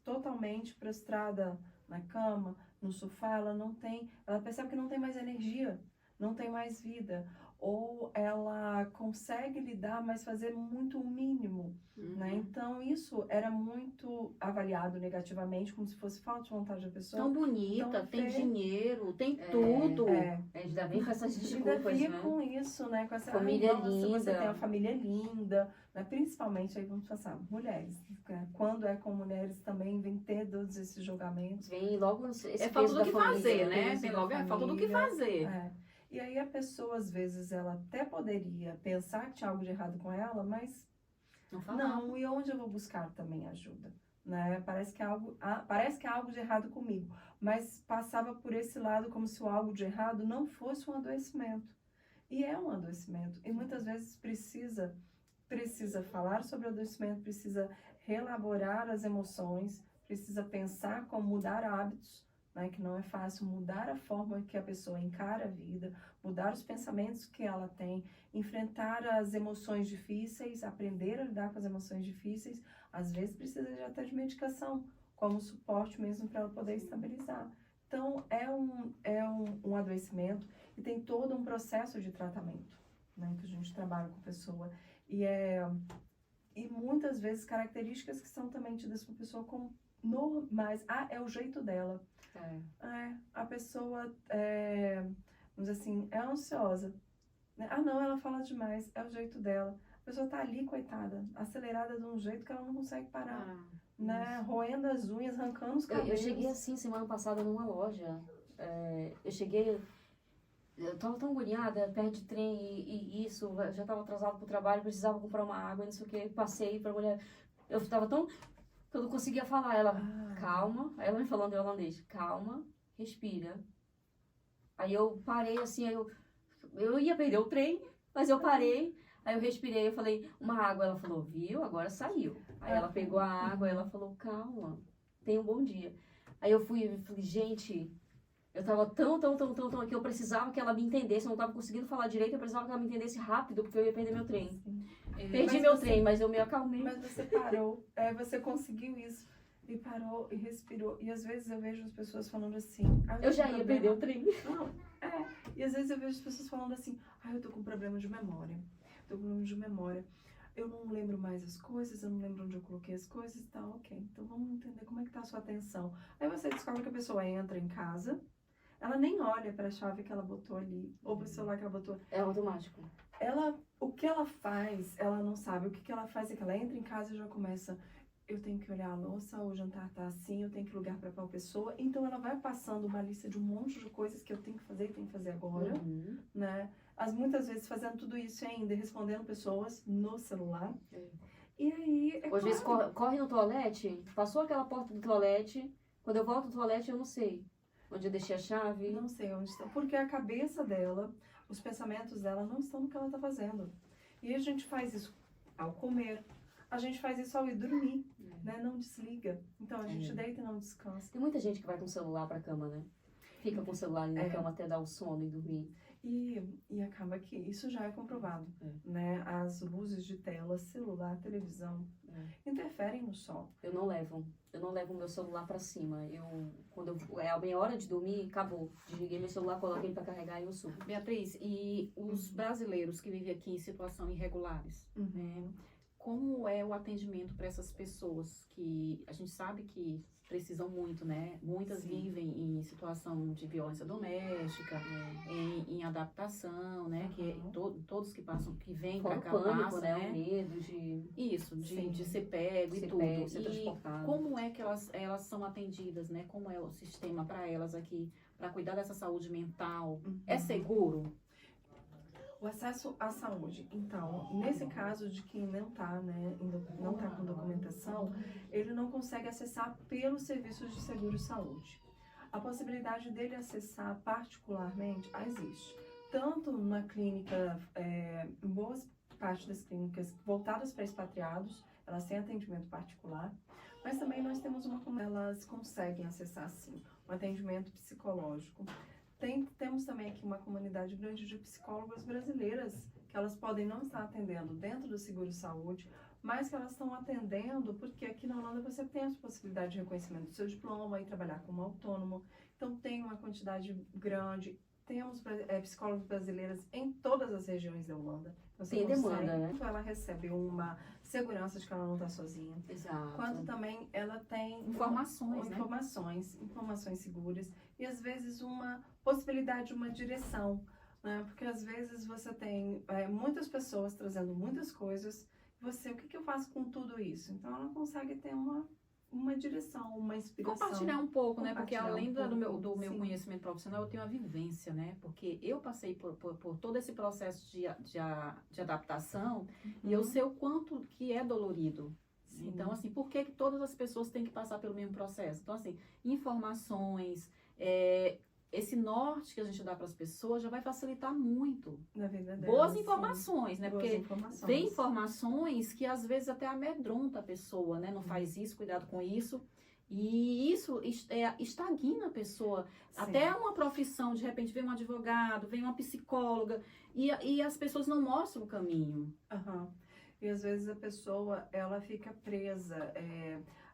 totalmente prostrada na cama, no sofá, ela percebe que não tem mais energia, não tem mais vida, ou ela consegue lidar, mas fazer muito o mínimo, né? Então, isso era muito avaliado negativamente, como se fosse falta de vontade da pessoa. Tão bonita, tem dinheiro, tem tudo. Ainda vem com essas desculpas, ainda né? com isso, né? Com essa família linda. Você tem uma família linda, né? Principalmente, aí vamos passar, mulheres. Né? Quando é com mulheres também, vem ter todos esses julgamentos. Vem logo esse falta do que família, fazer, né? Tem logo falta do que fazer. E aí a pessoa, às vezes, ela até poderia pensar que tinha algo de errado com ela, mas não, e onde eu vou buscar também ajuda? Né? Parece que há algo de errado comigo, mas passava por esse lado como se o algo de errado não fosse um adoecimento. E é um adoecimento. E muitas vezes precisa falar sobre o adoecimento, precisa reelaborar as emoções, precisa pensar como mudar hábitos, né, que não é fácil, mudar a forma que a pessoa encara a vida, mudar os pensamentos que ela tem, enfrentar as emoções difíceis, aprender a lidar com as emoções difíceis. Às vezes precisa de até de medicação, como suporte mesmo para ela poder estabilizar. Então, é um adoecimento e tem todo um processo de tratamento, né, que a gente trabalha com a pessoa. E muitas vezes características que são também tidas por pessoa como normais. É o jeito dela. A pessoa, vamos dizer assim, é ansiosa. Não, ela fala demais, é o jeito dela. A pessoa tá ali, coitada, acelerada de um jeito que ela não consegue parar. Né? Roendo as unhas, arrancando os cabelos. Eu cheguei assim, semana passada, numa loja. Eu tava tão agoniada, perto de trem e isso, já tava atrasado pro trabalho, precisava comprar uma água, não sei o que, passei pra mulher. Eu tava tão... eu não conseguia falar, ela, calma, aí ela me falando em holandês, calma, respira. Aí eu parei assim, eu ia perder o trem, mas eu parei, aí eu respirei, eu falei, uma água, ela falou, viu, agora saiu. Aí ela pegou a água, ela falou, calma, tenha um bom dia. Aí eu falei, gente, eu tava tão que eu precisava que ela me entendesse, eu não tava conseguindo falar direito, eu precisava que ela me entendesse rápido, porque eu ia perder meu trem. Perdi meu trem, mas eu me acalmei. Mas você parou, você conseguiu isso. E parou, e respirou. E às vezes eu vejo as pessoas falando assim... eu já ia perder o trem. Não, E às vezes eu vejo as pessoas falando assim... eu tô com problema de memória. Eu não lembro mais as coisas, eu não lembro onde eu coloquei as coisas e tal. Ok, então vamos entender como é que tá a sua atenção. Aí você descobre que a pessoa entra em casa... ela nem olha para a chave que ela botou ali, ou para o celular que ela botou. É automático. O que ela faz, ela não sabe. O que ela faz é que ela entra em casa e já começa... eu tenho que olhar a louça, o jantar tá assim, eu tenho que ligar para tal pessoa. Então, ela vai passando uma lista de um monte de coisas que eu tenho que fazer agora, né? Muitas vezes fazendo tudo isso ainda, respondendo pessoas no celular. E aí, às vezes corre no toalete, passou aquela porta do toalete, quando eu volto do toalete eu não sei onde eu deixei a chave. Não sei onde está, porque a cabeça dela, os pensamentos dela não estão no que ela tá fazendo. E a gente faz isso ao comer, a gente faz isso ao ir dormir, né? Não desliga. Então, a gente deita e não descansa. Tem muita gente que vai com o celular pra cama, né? Fica com o celular na cama até dar o sono e dormir. E acaba que isso já é comprovado, né? As luzes de tela, celular, televisão, interferem no sono. Eu não levo o meu celular pra cima. Quando é a minha hora de dormir, acabou. Desliguei meu celular, coloquei ele pra carregar e eu subo. Beatriz, e os brasileiros que vivem aqui em situação irregulares, né? como é o atendimento para essas pessoas que a gente sabe que precisam muito, né? Muitas Sim. vivem em situação de violência doméstica, em adaptação, né? Que todos que passam, que vêm Fora para o cá pânico, passam, né? né? O medo de Isso, Sim. de ser pego e ser tudo. pego, ser E transportado. como é que elas são atendidas, né? Como é o sistema para elas aqui, para cuidar dessa saúde mental? É seguro? O acesso à saúde. Então, nesse caso de quem não está, né, não tá com documentação, ele não consegue acessar pelos serviços de seguro-saúde. A possibilidade dele acessar particularmente existe. Tanto na clínica, em boas partes das clínicas voltadas para expatriados, elas têm atendimento particular, mas também nós temos elas conseguem acessar, sim, um atendimento psicológico. Temos também aqui uma comunidade grande de psicólogas brasileiras que elas podem não estar atendendo dentro do seguro-saúde, mas que elas estão atendendo porque aqui na Holanda você tem a possibilidade de reconhecimento do seu diploma e trabalhar como autônomo. Então tem uma quantidade grande. Temos psicólogas brasileiras em todas as regiões da Holanda. Então, Tem demanda, né? Ela recebe uma segurança de que ela não está sozinha. Exato. Quanto também ela tem Informações, né? Informações seguras e às vezes uma possibilidade de uma direção, né? Porque às vezes você tem muitas pessoas trazendo muitas coisas, o que eu faço com tudo isso? Então ela consegue ter uma direção, uma inspiração. Compartilhar um pouco, né? Porque Compartilhar além um pouco, do meu sim. conhecimento profissional, eu tenho a vivência, né? Porque eu passei por todo esse processo de adaptação e eu sei o quanto que é dolorido. Sim. Então, assim, por que todas as pessoas têm que passar pelo mesmo processo? Então, assim, informações, esse norte que a gente dá para as pessoas já vai facilitar muito. Na vida delas, Boas sim. informações, né? Boas Porque informações. vem informações que às vezes até amedronta a pessoa, né? Não faz isso, cuidado com isso. E isso estagna a pessoa. Sim. Até uma profissão, de repente vem um advogado, vem uma psicóloga, e as pessoas não mostram o caminho. Uhum. E às vezes a pessoa, ela fica presa.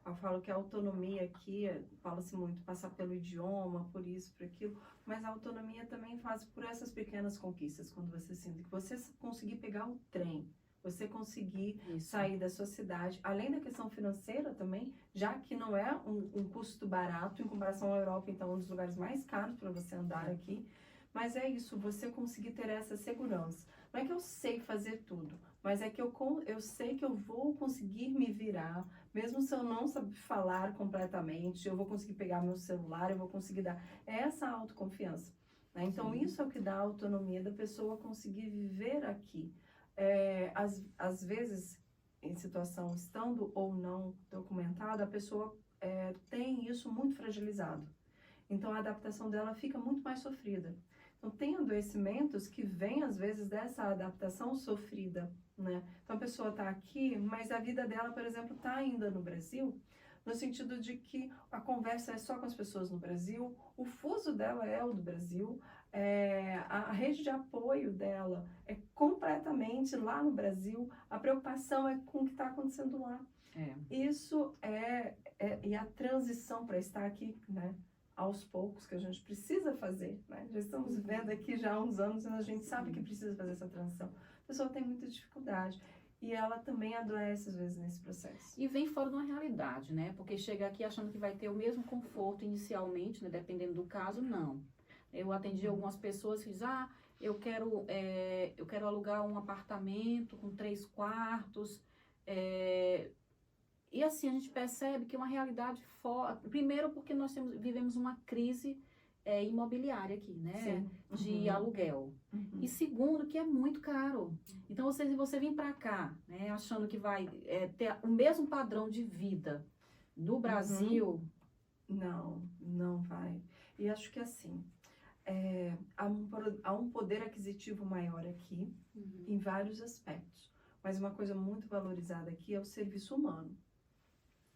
Eu falo que a autonomia aqui, fala-se muito, passar pelo idioma, por isso, por aquilo, mas a autonomia também faz por essas pequenas conquistas, quando você sente que você conseguir pegar o trem, você conseguir sair da sua cidade, além da questão financeira também, já que não é um custo barato em comparação à Europa, então é um dos lugares mais caros para você andar aqui, mas é isso, você conseguir ter essa segurança. Não é que eu sei fazer tudo, mas é que eu sei que eu vou conseguir me virar, mesmo se eu não saber falar completamente, eu vou conseguir pegar meu celular, eu vou conseguir dar essa autoconfiança. Né? Então, Sim. isso é o que dá a autonomia da pessoa conseguir viver aqui. Às vezes, em situação estando ou não documentada, a pessoa tem isso muito fragilizado. Então, a adaptação dela fica muito mais sofrida. Então, tem adoecimentos que vêm, às vezes, dessa adaptação sofrida, né? Então, a pessoa está aqui, mas a vida dela, por exemplo, está ainda no Brasil, no sentido de que a conversa é só com as pessoas no Brasil, o fuso dela é o do Brasil, a rede de apoio dela é completamente lá no Brasil, a preocupação é com o que está acontecendo lá. Isso e a transição para estar aqui, né? Aos poucos, que a gente precisa fazer, né? Já estamos vivendo aqui já há uns anos e a gente sabe que precisa fazer essa transição. A pessoa tem muita dificuldade e ela também adoece às vezes nesse processo. E vem fora de uma realidade, né? Porque chega aqui achando que vai ter o mesmo conforto inicialmente, né? Dependendo do caso, não. Eu atendi algumas pessoas que dizem, eu quero alugar um apartamento com 3 quartos, e assim, a gente percebe que é uma realidade fora. Primeiro, porque nós vivemos uma crise imobiliária aqui, né? Sim. De aluguel. E segundo, que é muito caro. Então, você vir para cá, né, achando que vai ter o mesmo padrão de vida do Brasil. Não vai. E acho que assim, há um poder aquisitivo maior aqui, em vários aspectos. Mas uma coisa muito valorizada aqui é o serviço humano.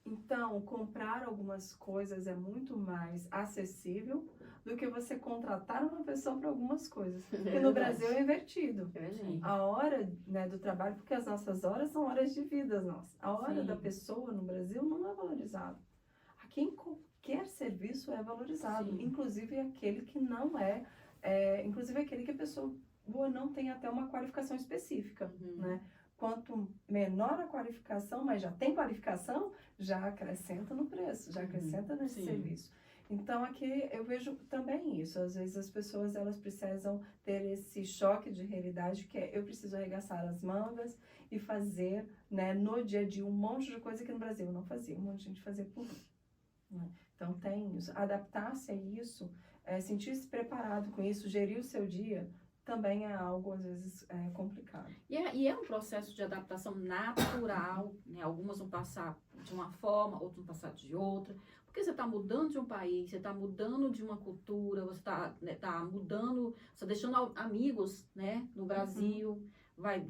Então, comprar algumas coisas é muito mais acessível do que você contratar uma pessoa para algumas coisas. Porque no Brasil é invertido. A hora, né, do trabalho, porque as nossas horas são horas de vida nossas. A hora da pessoa no Brasil não é valorizada. Aqui em qualquer serviço é valorizado. Sim. Inclusive aquele que não inclusive aquele que a pessoa não tem até uma qualificação específica, né? quanto menor a qualificação, mas já tem qualificação, já acrescenta no preço, já acrescenta nesse serviço. Então, aqui eu vejo também isso. Às vezes as pessoas, elas precisam ter esse choque de realidade, que é, eu preciso arregaçar as mangas e fazer, né, no dia a dia um monte de coisa que no Brasil eu não fazia, um monte de gente fazia por mim, né? Então, tem isso. Adaptar-se a isso, sentir-se preparado com isso, gerir o seu dia, também é algo, às vezes, complicado. E é um processo de adaptação natural, né? Algumas vão passar de uma forma, outras vão passar de outra. Porque você está mudando de um país, você está mudando de uma cultura, você está, né, tá mudando, você está deixando amigos, né, no Brasil, vai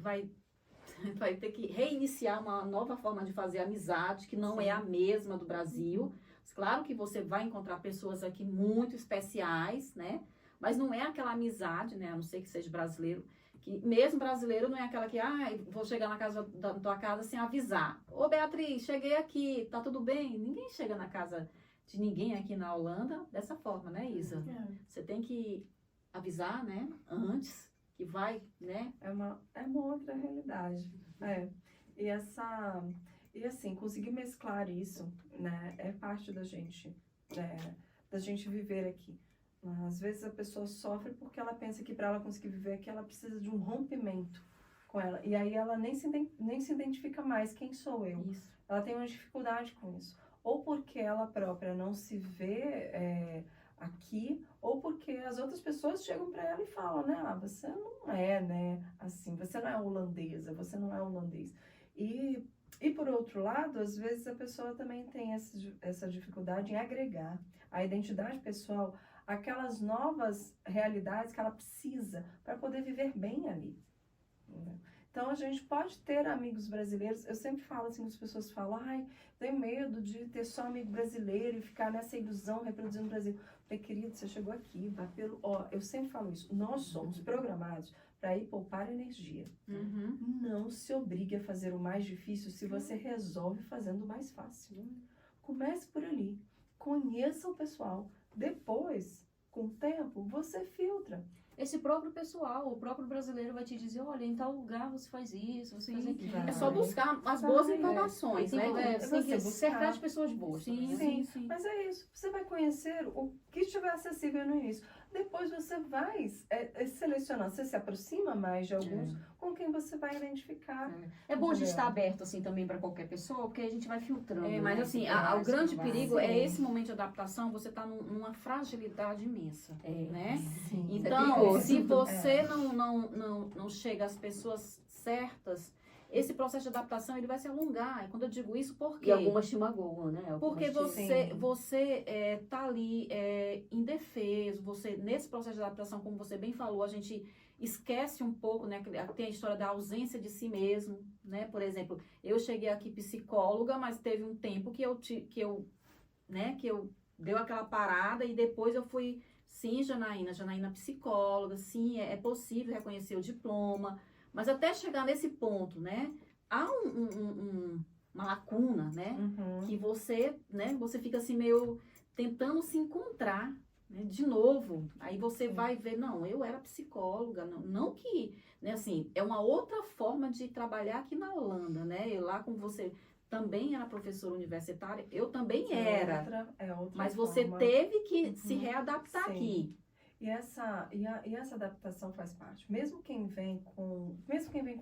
ter que reiniciar uma nova forma de fazer amizade, que não é a mesma do Brasil. Claro que você vai encontrar pessoas aqui muito especiais, né? Mas não é aquela amizade, né? A não ser que seja brasileiro, que mesmo brasileiro não é aquela que, vou chegar na tua casa sem avisar. Ô, Beatriz, cheguei aqui, tá tudo bem? Ninguém chega na casa de ninguém aqui na Holanda dessa forma, né, Isa? Você tem que avisar, né, antes, que vai, né? É uma outra realidade. E assim, conseguir mesclar isso, né, é parte da gente viver aqui. Às vezes a pessoa sofre porque ela pensa que para ela conseguir viver aqui, ela precisa de um rompimento com ela. E aí ela nem se identifica mais quem sou eu. Isso. Ela tem uma dificuldade com isso. Ou porque ela própria não se vê aqui, ou porque as outras pessoas chegam para ela e falam, né, você não é, né, assim, você não é holandesa, você não é holandês. E por outro lado, às vezes a pessoa também tem essa dificuldade em agregar a identidade pessoal aquelas novas realidades que ela precisa para poder viver bem ali. Então, a gente pode ter amigos brasileiros. Eu sempre falo assim, as pessoas falam, tenho medo de ter só amigo brasileiro e ficar nessa ilusão reproduzindo o Brasil. Eu falei, querido, você chegou aqui, vai pelo... eu sempre falo isso, nós somos programados para ir poupar energia. Não se obrigue a fazer o mais difícil se você resolve fazendo o mais fácil. Comece por ali, conheça o pessoal, depois, com o tempo, você filtra. Esse próprio pessoal, o próprio brasileiro vai te dizer, olha, em tal lugar você faz isso, você faz aquilo. É só buscar as boas informações, né? Você tem que cercar de pessoas boas. Sim. Mas é isso, você vai conhecer o que estiver acessível no início. Depois você vai selecionar, você se aproxima mais de alguns com quem você vai identificar. É bom a gente estar aberto assim também para qualquer pessoa, porque a gente vai filtrando. Mas assim, o grande perigo é esse momento de adaptação, você está numa fragilidade imensa, né? Sim. Então, se você não chega às pessoas certas, esse processo de adaptação ele vai se alongar. E quando eu digo isso, por quê? E algumas te magoam, né? Porque você tá ali indefeso, nesse processo de adaptação, como você bem falou, a gente esquece um pouco, né? Tem a história da ausência de si mesmo, né? Por exemplo, eu cheguei aqui psicóloga, mas teve um tempo que eu deu aquela parada e depois eu fui, sim, Janaína psicóloga, sim, é possível reconhecer o diploma, mas até chegar nesse ponto, né? Há uma lacuna, né? Que você fica assim meio tentando se encontrar, né? De novo. Aí você vai ver, não, eu era psicóloga, não que, né? Assim, é uma outra forma de trabalhar aqui na Holanda, né? Eu lá, como você também era professora universitária, eu também era. Outra mas você forma. Teve que se readaptar aqui. E essa adaptação faz parte. Mesmo quem vem com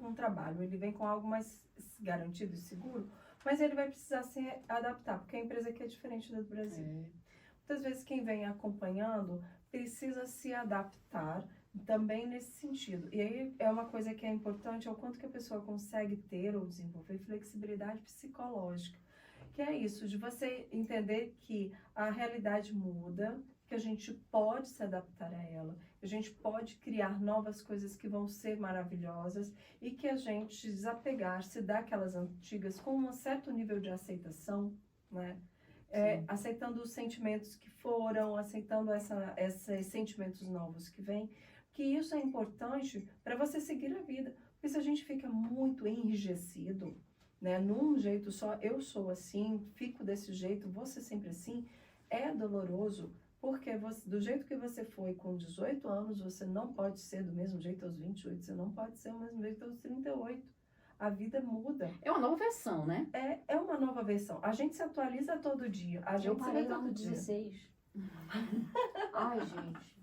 um trabalho, ele vem com algo mais garantido e seguro, mas ele vai precisar se adaptar, porque a empresa aqui é diferente da do Brasil. Muitas vezes quem vem acompanhando precisa se adaptar também nesse sentido. E aí é uma coisa que é importante, é o quanto que a pessoa consegue ter ou desenvolver flexibilidade psicológica. Que é isso, de você entender que a realidade muda, que a gente pode se adaptar a ela, que a gente pode criar novas coisas que vão ser maravilhosas e que a gente desapegar-se daquelas antigas com um certo nível de aceitação, né? Aceitando os sentimentos que foram, aceitando esses sentimentos novos que vêm, que isso é importante para você seguir a vida. Porque se a gente fica muito enrijecido, né, num jeito só, eu sou assim, fico desse jeito, vou ser sempre assim, é doloroso, porque do jeito que você foi com 18 anos, você não pode ser do mesmo jeito aos 28, você não pode ser do mesmo jeito aos 38. a vida muda. É uma nova versão, né? É uma nova versão. A gente se atualiza todo dia. A Eu gente se parei vê lá todo no dia. 16. Ai, gente.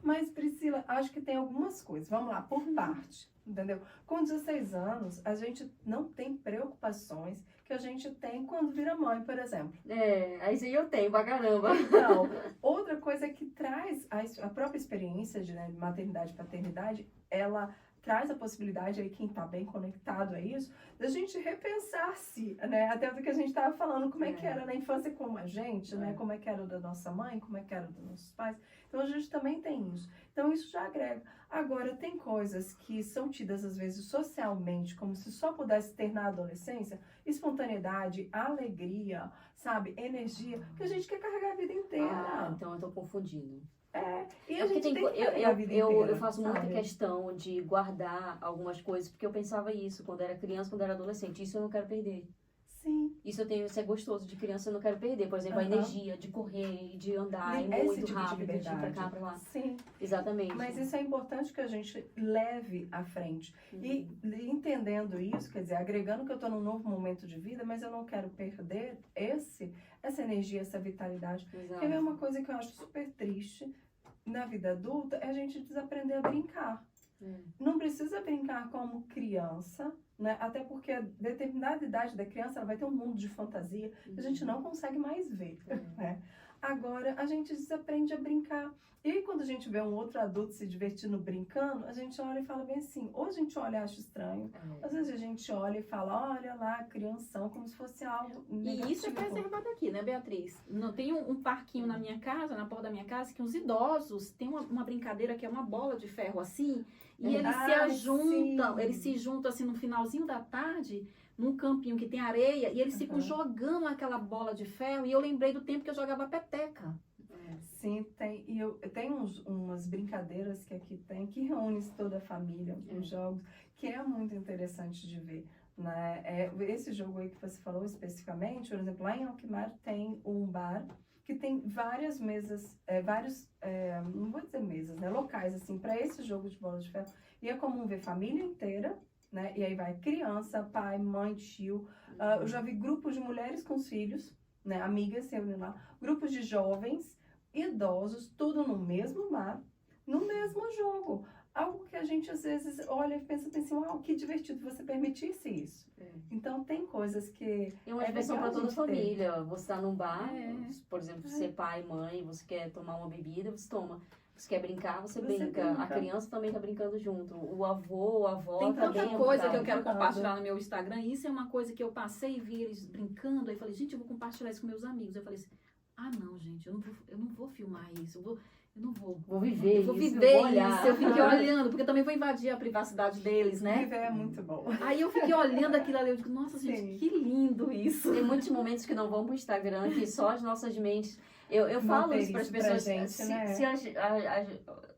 Mas, Priscila, acho que tem algumas coisas. Vamos lá, por parte, entendeu? Com 16 anos, a gente não tem preocupações que a gente tem quando vira mãe, por exemplo. Aí sim eu tenho pra caramba. Então, outra coisa que traz a própria experiência de né, maternidade e paternidade, ela traz a possibilidade aí, quem está bem conectado a isso, da gente repensar-se, né? Até do que a gente estava falando, como é que era na infância como a gente, né? Como é que era o da nossa mãe, como é que era o dos nossos pais. Então, a gente também tem isso. Então, isso já agrega. Agora, tem coisas que são tidas, às vezes, socialmente, como se só pudesse ter na adolescência, espontaneidade, alegria, sabe? Energia, que a gente quer carregar a vida inteira. Então eu tô confundindo. E É a porque gente tem que eu, carregar a vida inteira, eu faço muita sabe? questão de guardar algumas coisas, porque eu pensava isso quando era criança, quando era adolescente. Isso eu não quero perder. Sim. Isso é gostoso de criança, eu não quero perder. Por exemplo, a energia de correr, de andar, ir Esse muito tipo de rápido, de ir pra liberdade. cá, pra lá. Sim. Exatamente. Mas isso é importante que a gente leve à frente. E entendendo isso, quer dizer, agregando que eu estou num novo momento de vida, mas eu não quero perder essa energia, essa vitalidade. Porque é uma coisa que eu acho super triste na vida adulta, é a gente desaprender a brincar. Não precisa brincar como criança, né? Até porque a determinada idade da criança ela vai ter um mundo de fantasia que a gente não consegue mais ver, né? Agora, a gente desaprende a brincar. E aí, quando a gente vê um outro adulto se divertindo brincando, a gente olha e fala bem assim, ou a gente olha e acha estranho, às vezes a gente olha e fala, olha lá, crianção, como se fosse algo negativo. E isso é preservado aqui, né, Beatriz? Não tem um parquinho na minha casa, na porta da minha casa, que os idosos têm uma brincadeira que é uma bola de ferro assim, e eles se ajuntam, eles se juntam assim no finalzinho da tarde, num campinho que tem areia, e eles ficam jogando aquela bola de ferro, e eu lembrei do tempo que eu jogava peteca. Sim, tem. E eu tenho umas brincadeiras que aqui tem, que reúne toda a família, os jogos, que é muito interessante de ver. Né? Esse jogo aí que você falou especificamente, por exemplo, lá em Alquimar tem um bar que tem várias mesas, não vou dizer mesas, né? Locais, assim, para esse jogo de bola de ferro. E é comum ver família inteira, né? E aí vai criança, pai, mãe, tio. Eu já vi grupos de mulheres com os filhos, né? Amigas se reunindo lá, grupos de jovens, idosos, tudo no mesmo mar, no mesmo jogo. Algo que a gente às vezes olha e pensa assim, uau, que divertido você permitisse isso. Então tem coisas que é uma diversão para toda a família. Você tá num bar, por exemplo, você é pai, mãe, você quer tomar uma bebida, você toma. Você quer brincar, você brinca. A criança também tá brincando junto. O avô, a avó tem também. tanta coisa que eu quero compartilhar no meu Instagram. E isso é uma coisa que eu passei e vi eles brincando. Aí falei, gente, eu vou compartilhar isso com meus amigos. Eu falei assim, não, gente, eu não vou filmar isso. Eu não vou. Vou viver eu vou isso. Viver vou olhar. isso. Eu fiquei olhando, porque eu também vou invadir a privacidade deles, né? Viver é muito bom. Aí eu fiquei olhando aquilo ali, eu digo, nossa, gente, que lindo isso. Tem muitos momentos que não vão pro Instagram, que só as nossas mentes... Eu falo isso para as pessoas, gente, né?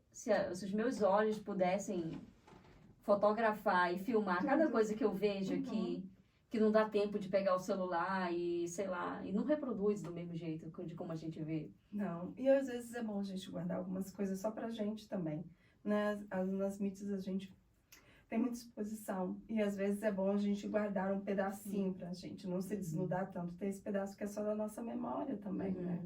se os meus olhos pudessem fotografar e filmar cada coisa que eu vejo aqui, que não dá tempo de pegar o celular e, sei lá, e não reproduz do mesmo jeito de como a gente vê. Não, e às vezes é bom a gente guardar algumas coisas só pra gente também. Nas mídias a gente tem muita exposição e às vezes é bom a gente guardar um pedacinho pra gente, não se desnudar tanto, ter esse pedaço que é só da nossa memória também, né?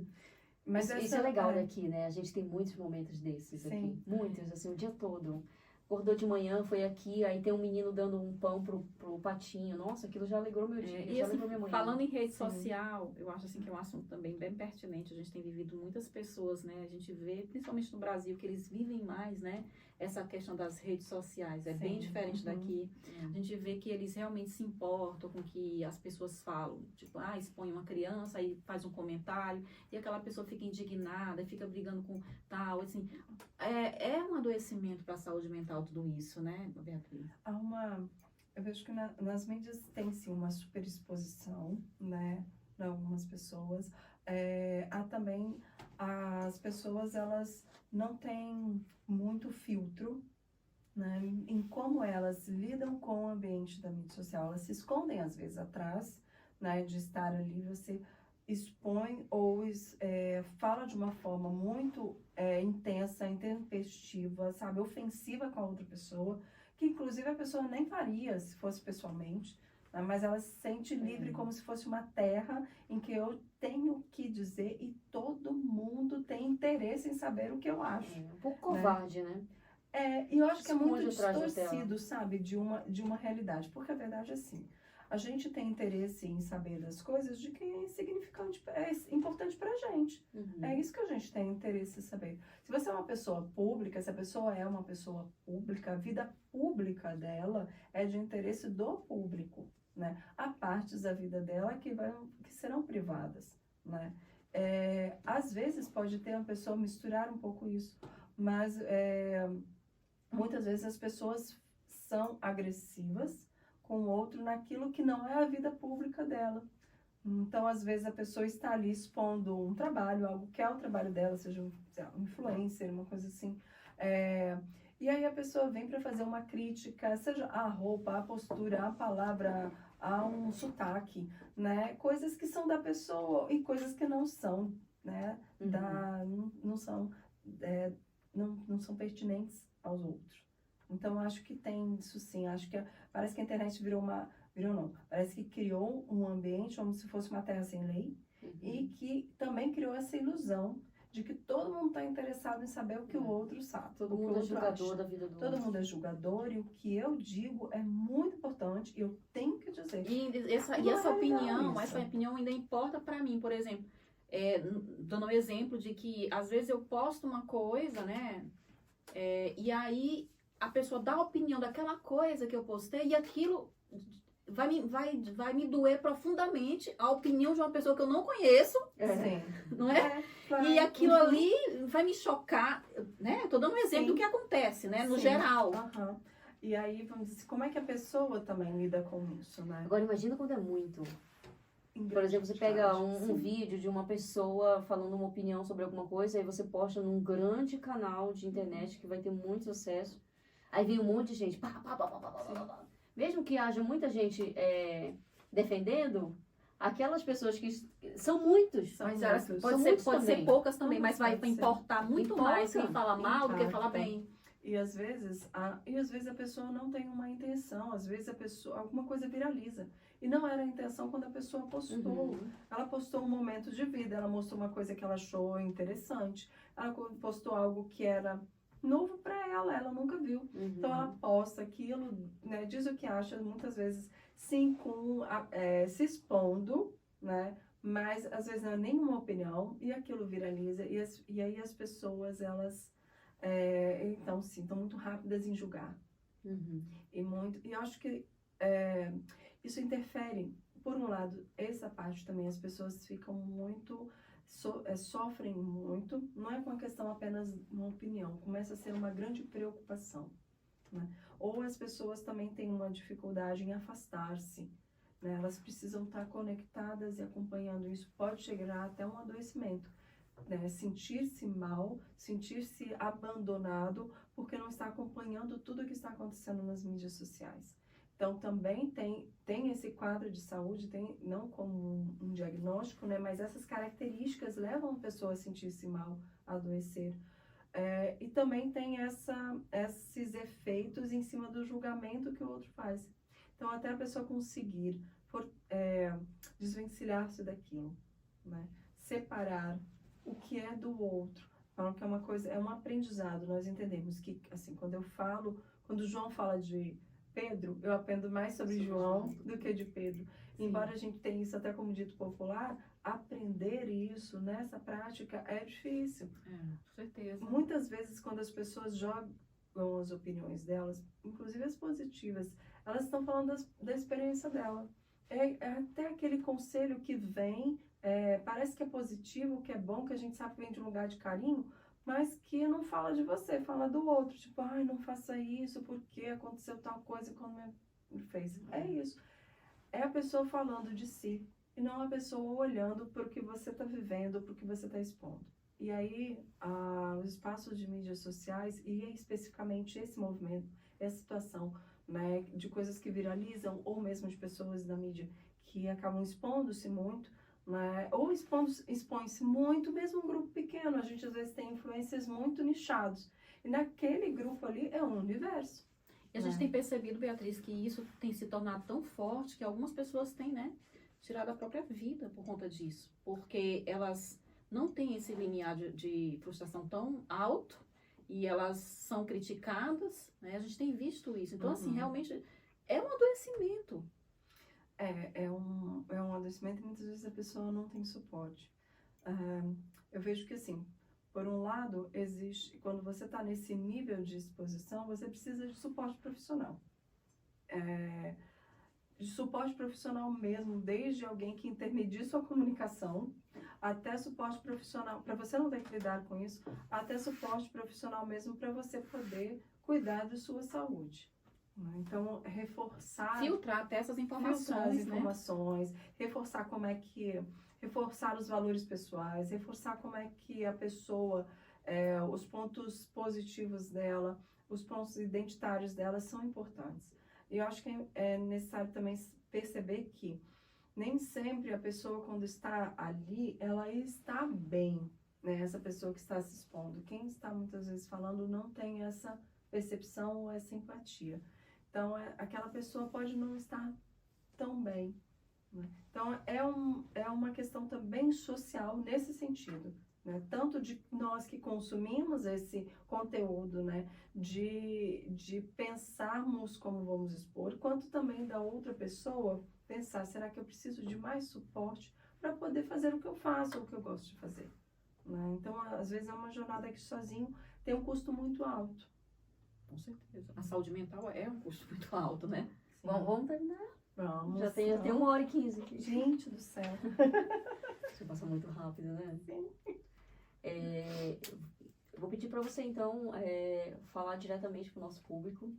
Mas isso é legal daqui, né? A gente tem muitos momentos desses aqui. Muitos, assim, o dia todo. Acordou de manhã, foi aqui, aí tem um menino dando um pão pro patinho. Nossa, aquilo já alegrou meu dia, E já assim, alegrou minha manhã. falando em rede social, eu acho assim que é um assunto também bem pertinente. A gente tem vivido muitas pessoas, né? A gente vê, principalmente no Brasil, que eles vivem mais, né? Essa questão das redes sociais é bem diferente daqui. A gente vê que eles realmente se importam com o que as pessoas falam. Tipo, expõe uma criança, aí faz um comentário, e aquela pessoa fica indignada, fica brigando com tal, assim. É um adoecimento para a saúde mental tudo isso, né, Beatriz? Eu vejo que nas mídias tem sim uma superexposição, né, para algumas pessoas. Há também, as pessoas, elas não têm muito filtro, né, em como elas lidam com o ambiente da mídia social. Elas se escondem, às vezes, atrás, né, de estar ali, você expõe ou fala de uma forma muito intensa, intempestiva, sabe, ofensiva com a outra pessoa, que inclusive a pessoa nem faria se fosse pessoalmente, né? Mas ela se sente livre como se fosse uma terra em que eu tenho o que dizer e todo mundo tem interesse em saber o que eu acho. Um pouco covarde, né? E eu acho que é muito Esconde atrás da distorcido, sabe, de uma realidade. Porque a verdade é assim, a gente tem interesse em saber das coisas de quem é insignificante, é importante pra gente. Uhum. É isso que a gente tem interesse em saber. Se você é uma pessoa pública, se a pessoa é uma pessoa pública, a vida pública dela é de interesse do público, né? Há partes da vida dela que serão privadas, né? Às vezes pode ter uma pessoa misturar um pouco isso, mas muitas vezes as pessoas são agressivas com o outro naquilo que não é a vida pública dela. Então, às vezes, a pessoa está ali expondo um trabalho, algo que é o trabalho dela, seja um influencer, uma coisa assim. E aí a pessoa vem para fazer uma crítica, seja a roupa, a postura, a palavra, a um sotaque, né? Coisas que são da pessoa e coisas que não são, né? Não são pertinentes aos outros. Então, acho que tem isso sim. Acho que parece que a internet parece que criou um ambiente como se fosse uma terra sem lei e que também criou essa ilusão de que todo mundo está interessado em saber o que o outro sabe. Todo mundo é julgador da vida do outro. Todo mundo é julgador e o que eu digo é muito importante e eu tenho que dizer. E essa opinião ainda importa para mim, por exemplo. Dando um exemplo de que às vezes eu posto uma coisa, né? E aí a pessoa dá a opinião daquela coisa que eu postei e aquilo vai me doer profundamente, a opinião de uma pessoa que eu não conheço, não é? E aquilo ali vai me chocar, né? Tô dando um exemplo do que acontece, né? No geral. E aí, vamos dizer, como é que a pessoa também lida com isso, né? Agora, imagina quando é muito. Por exemplo, você pega um vídeo de uma pessoa falando uma opinião sobre alguma coisa, aí você posta num grande canal de internet que vai ter muito acesso. Aí vem um monte de gente, mesmo que haja muita gente defendendo, aquelas pessoas que são muitos. Pode ser poucas também, mas vai importar muito mais quem fala mal do que falar bem. E às vezes a pessoa não tem uma intenção, às vezes alguma coisa viraliza. E não era a intenção quando a pessoa postou. Ela postou um momento de vida, ela mostrou uma coisa que ela achou interessante. Ela postou algo que era novo para ela nunca viu. Então ela posta aquilo, né, diz o que acha, muitas vezes sim, se expondo, né, mas às vezes não é nenhuma opinião e aquilo viraliza e aí as pessoas, elas então sim, estão muito rápidas em julgar. E eu acho que isso interfere, por um lado, essa parte também, as pessoas ficam muito sofrem muito, não é uma questão apenas de uma opinião, começa a ser uma grande preocupação, né? Ou as pessoas também têm uma dificuldade em afastar-se, né? Elas precisam estar conectadas e acompanhando isso, pode chegar até um adoecimento, né? Sentir-se mal, sentir-se abandonado, porque não está acompanhando tudo o que está acontecendo nas mídias sociais. Então, também tem esse quadro de saúde, não como um diagnóstico, né, mas essas características levam a pessoa a sentir-se mal, a adoecer. E também tem esses efeitos em cima do julgamento que o outro faz. Então, até a pessoa conseguir desvencilhar-se daquilo, né, separar o que é do outro. Falam que é uma coisa, é um aprendizado. Nós entendemos que, assim, quando o João fala de Pedro, eu aprendo mais sobre João do que de Pedro. Sim. Embora a gente tenha isso até como dito popular, aprender isso nessa prática é difícil. Com certeza. Muitas vezes, quando as pessoas jogam as opiniões delas, inclusive as positivas, elas estão falando da experiência dela. Até aquele conselho que vem, parece que é positivo, que é bom, que a gente sabe que vem de um lugar de carinho, mas que não fala de você, fala do outro. Tipo, não faça isso, porque aconteceu tal coisa quando me fez. É isso. É a pessoa falando de si, e não a pessoa olhando para o que você está vivendo, para o que você está expondo. E aí, os espaços de mídias sociais, e especificamente esse movimento, essa situação, né, de coisas que viralizam, ou mesmo de pessoas da mídia que acabam expondo-se muito, ou expõe-se muito, mesmo um grupo pequeno. A gente às vezes tem influências muito nichados. E naquele grupo ali é um universo. E a gente tem percebido, Beatriz, que isso tem se tornado tão forte que algumas pessoas têm, né, tirado a própria vida por conta disso. Porque elas não têm esse limiar de frustração tão alto e elas são criticadas, né? A gente tem visto isso. Então, assim, realmente é um adoecimento. É um adoecimento e muitas vezes a pessoa não tem suporte. Eu vejo que, assim, por um lado, existe, quando você está nesse nível de exposição, você precisa de suporte profissional. De suporte profissional mesmo, desde alguém que intermedie sua comunicação, até suporte profissional, para você não ter que lidar com isso, até suporte profissional mesmo para você poder cuidar de sua saúde. Então, Filtrar até essas informações, reforçar como é que, reforçar os valores pessoais, reforçar como é que a pessoa, os pontos positivos dela, os pontos identitários dela são importantes. E eu acho que é necessário também perceber que nem sempre a pessoa, quando está ali, ela está bem, né? Essa pessoa que está se expondo. Quem está muitas vezes falando não tem essa percepção ou essa empatia. Então, aquela pessoa pode não estar tão bem, né? Então, é uma questão também social nesse sentido, né? Tanto de nós que consumimos esse conteúdo, né? De pensarmos como vamos expor, quanto também da outra pessoa pensar, será que eu preciso de mais suporte para poder fazer o que eu faço ou o que eu gosto de fazer, né? Então, às vezes é uma jornada que sozinho tem um custo muito alto. Com certeza. A saúde mental é um custo muito alto, né? Vamos terminar? Vamos. Já tem 1h15 aqui. Gente do céu. Você passa muito rápido, né? Sim. Eu vou pedir para você, então, falar diretamente para o nosso público.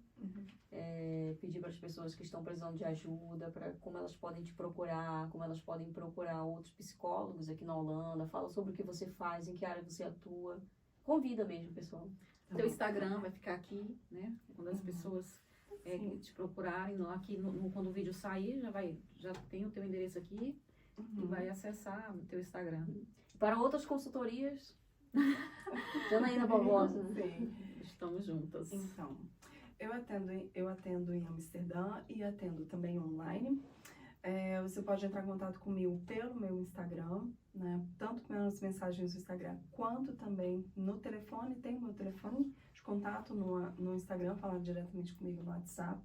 Pedir para as pessoas que estão precisando de ajuda, para como elas podem te procurar, como elas podem procurar outros psicólogos aqui na Holanda. Fala sobre o que você faz, em que área você atua. Convida mesmo, pessoal. Teu Instagram vai ficar aqui, né? Quando as pessoas te procurarem lá, aqui quando o vídeo sair, já tem o teu endereço aqui e vai acessar o teu Instagram. Para outras consultorias, Janaína Barbosa. Sim. Estamos juntas. Então, eu atendo em Amsterdã e atendo também online. Você pode entrar em contato comigo pelo meu Instagram, né? Tanto pelas mensagens do Instagram, quanto também no telefone. Tem o meu telefone de contato no Instagram, falar diretamente comigo no WhatsApp.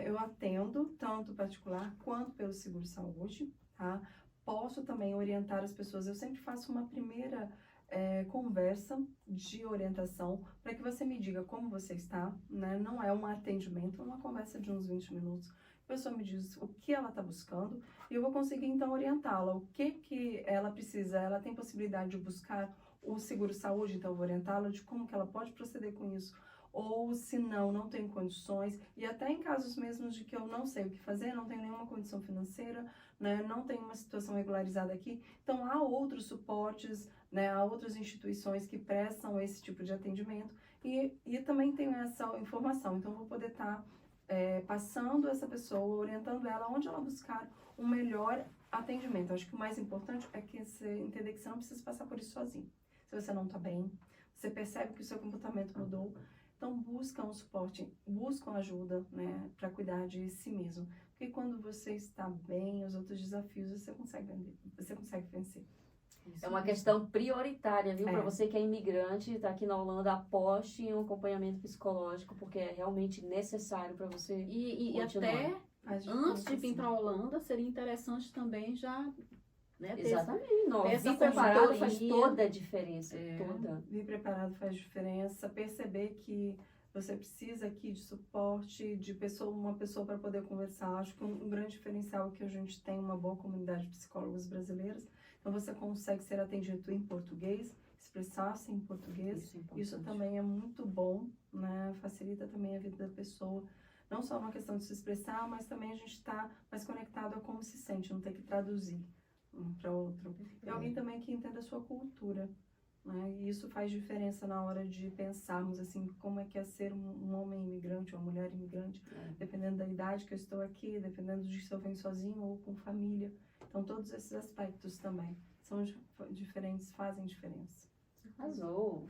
Eu atendo tanto particular quanto pelo seguro-saúde, tá? Posso também orientar as pessoas. Eu sempre faço uma primeira conversa de orientação para que você me diga como você está, né? Não é um atendimento, é uma conversa de uns 20 minutos. A pessoa me diz o que ela está buscando e eu vou conseguir então orientá-la. O que ela precisa? Ela tem possibilidade de buscar o seguro-saúde, então eu vou orientá-la de como que ela pode proceder com isso. Ou se não tem condições, e até em casos mesmos de que eu não sei o que fazer, não tenho nenhuma condição financeira, né, não tenho uma situação regularizada aqui, então há outros suportes, né, há outras instituições que prestam esse tipo de atendimento, e também tenho essa informação, então eu vou poder estar passando essa pessoa, orientando ela onde ela buscar um melhor atendimento. Acho que o mais importante é que você entender que você não precisa passar por isso sozinho. Se você não está bem, você percebe que o seu comportamento mudou, então busca um suporte, busca ajuda, né, para cuidar de si mesmo. Porque quando você está bem, os outros desafios você consegue vencer. É uma questão prioritária, viu? Para você que é imigrante, está aqui na Holanda, aposte em um acompanhamento psicológico, porque é realmente necessário para você E continuar. até antes de vir para a Holanda, seria interessante também já, né, Exatamente. essa Vir preparado faz consultoria. toda a diferença. Toda. Vir preparado faz diferença, perceber que você precisa aqui de suporte, de uma pessoa para poder conversar. Acho que um grande diferencial é que a gente tem uma boa comunidade de psicólogos brasileiros. Então você consegue ser atendido em português, expressar-se em português. Isso também é muito bom, né? Facilita também a vida da pessoa. Não só uma questão de se expressar, mas também a gente está mais conectado a como se sente, não ter que traduzir um para outro. E alguém também que entenda a sua cultura, né? E isso faz diferença na hora de pensarmos assim, como é que é ser um homem imigrante, uma mulher imigrante, dependendo da idade que eu estou aqui, dependendo de se eu venho sozinho ou com família. Então todos esses aspectos também são diferentes, fazem diferença. Arrasou.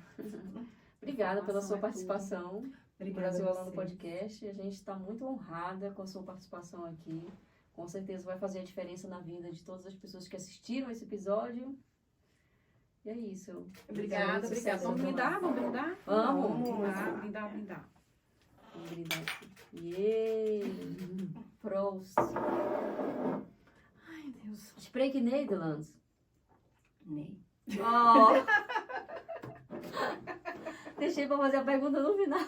Obrigada pela sua Informação é participação no Obrigada Brasil a Holanda vocês. Podcast. A gente está muito honrada com a sua participação aqui. Com certeza vai fazer a diferença na vida de todas as pessoas que assistiram esse episódio. E é isso. Obrigada, obrigada. Vamos brindar? Vamos brindar? Vamos. Brindar, brindar. Vamos brindar aqui. Yay! Prost. Ai, Deus. Spreek Nederlands. Nee. Oh. Deixei para fazer a pergunta no final.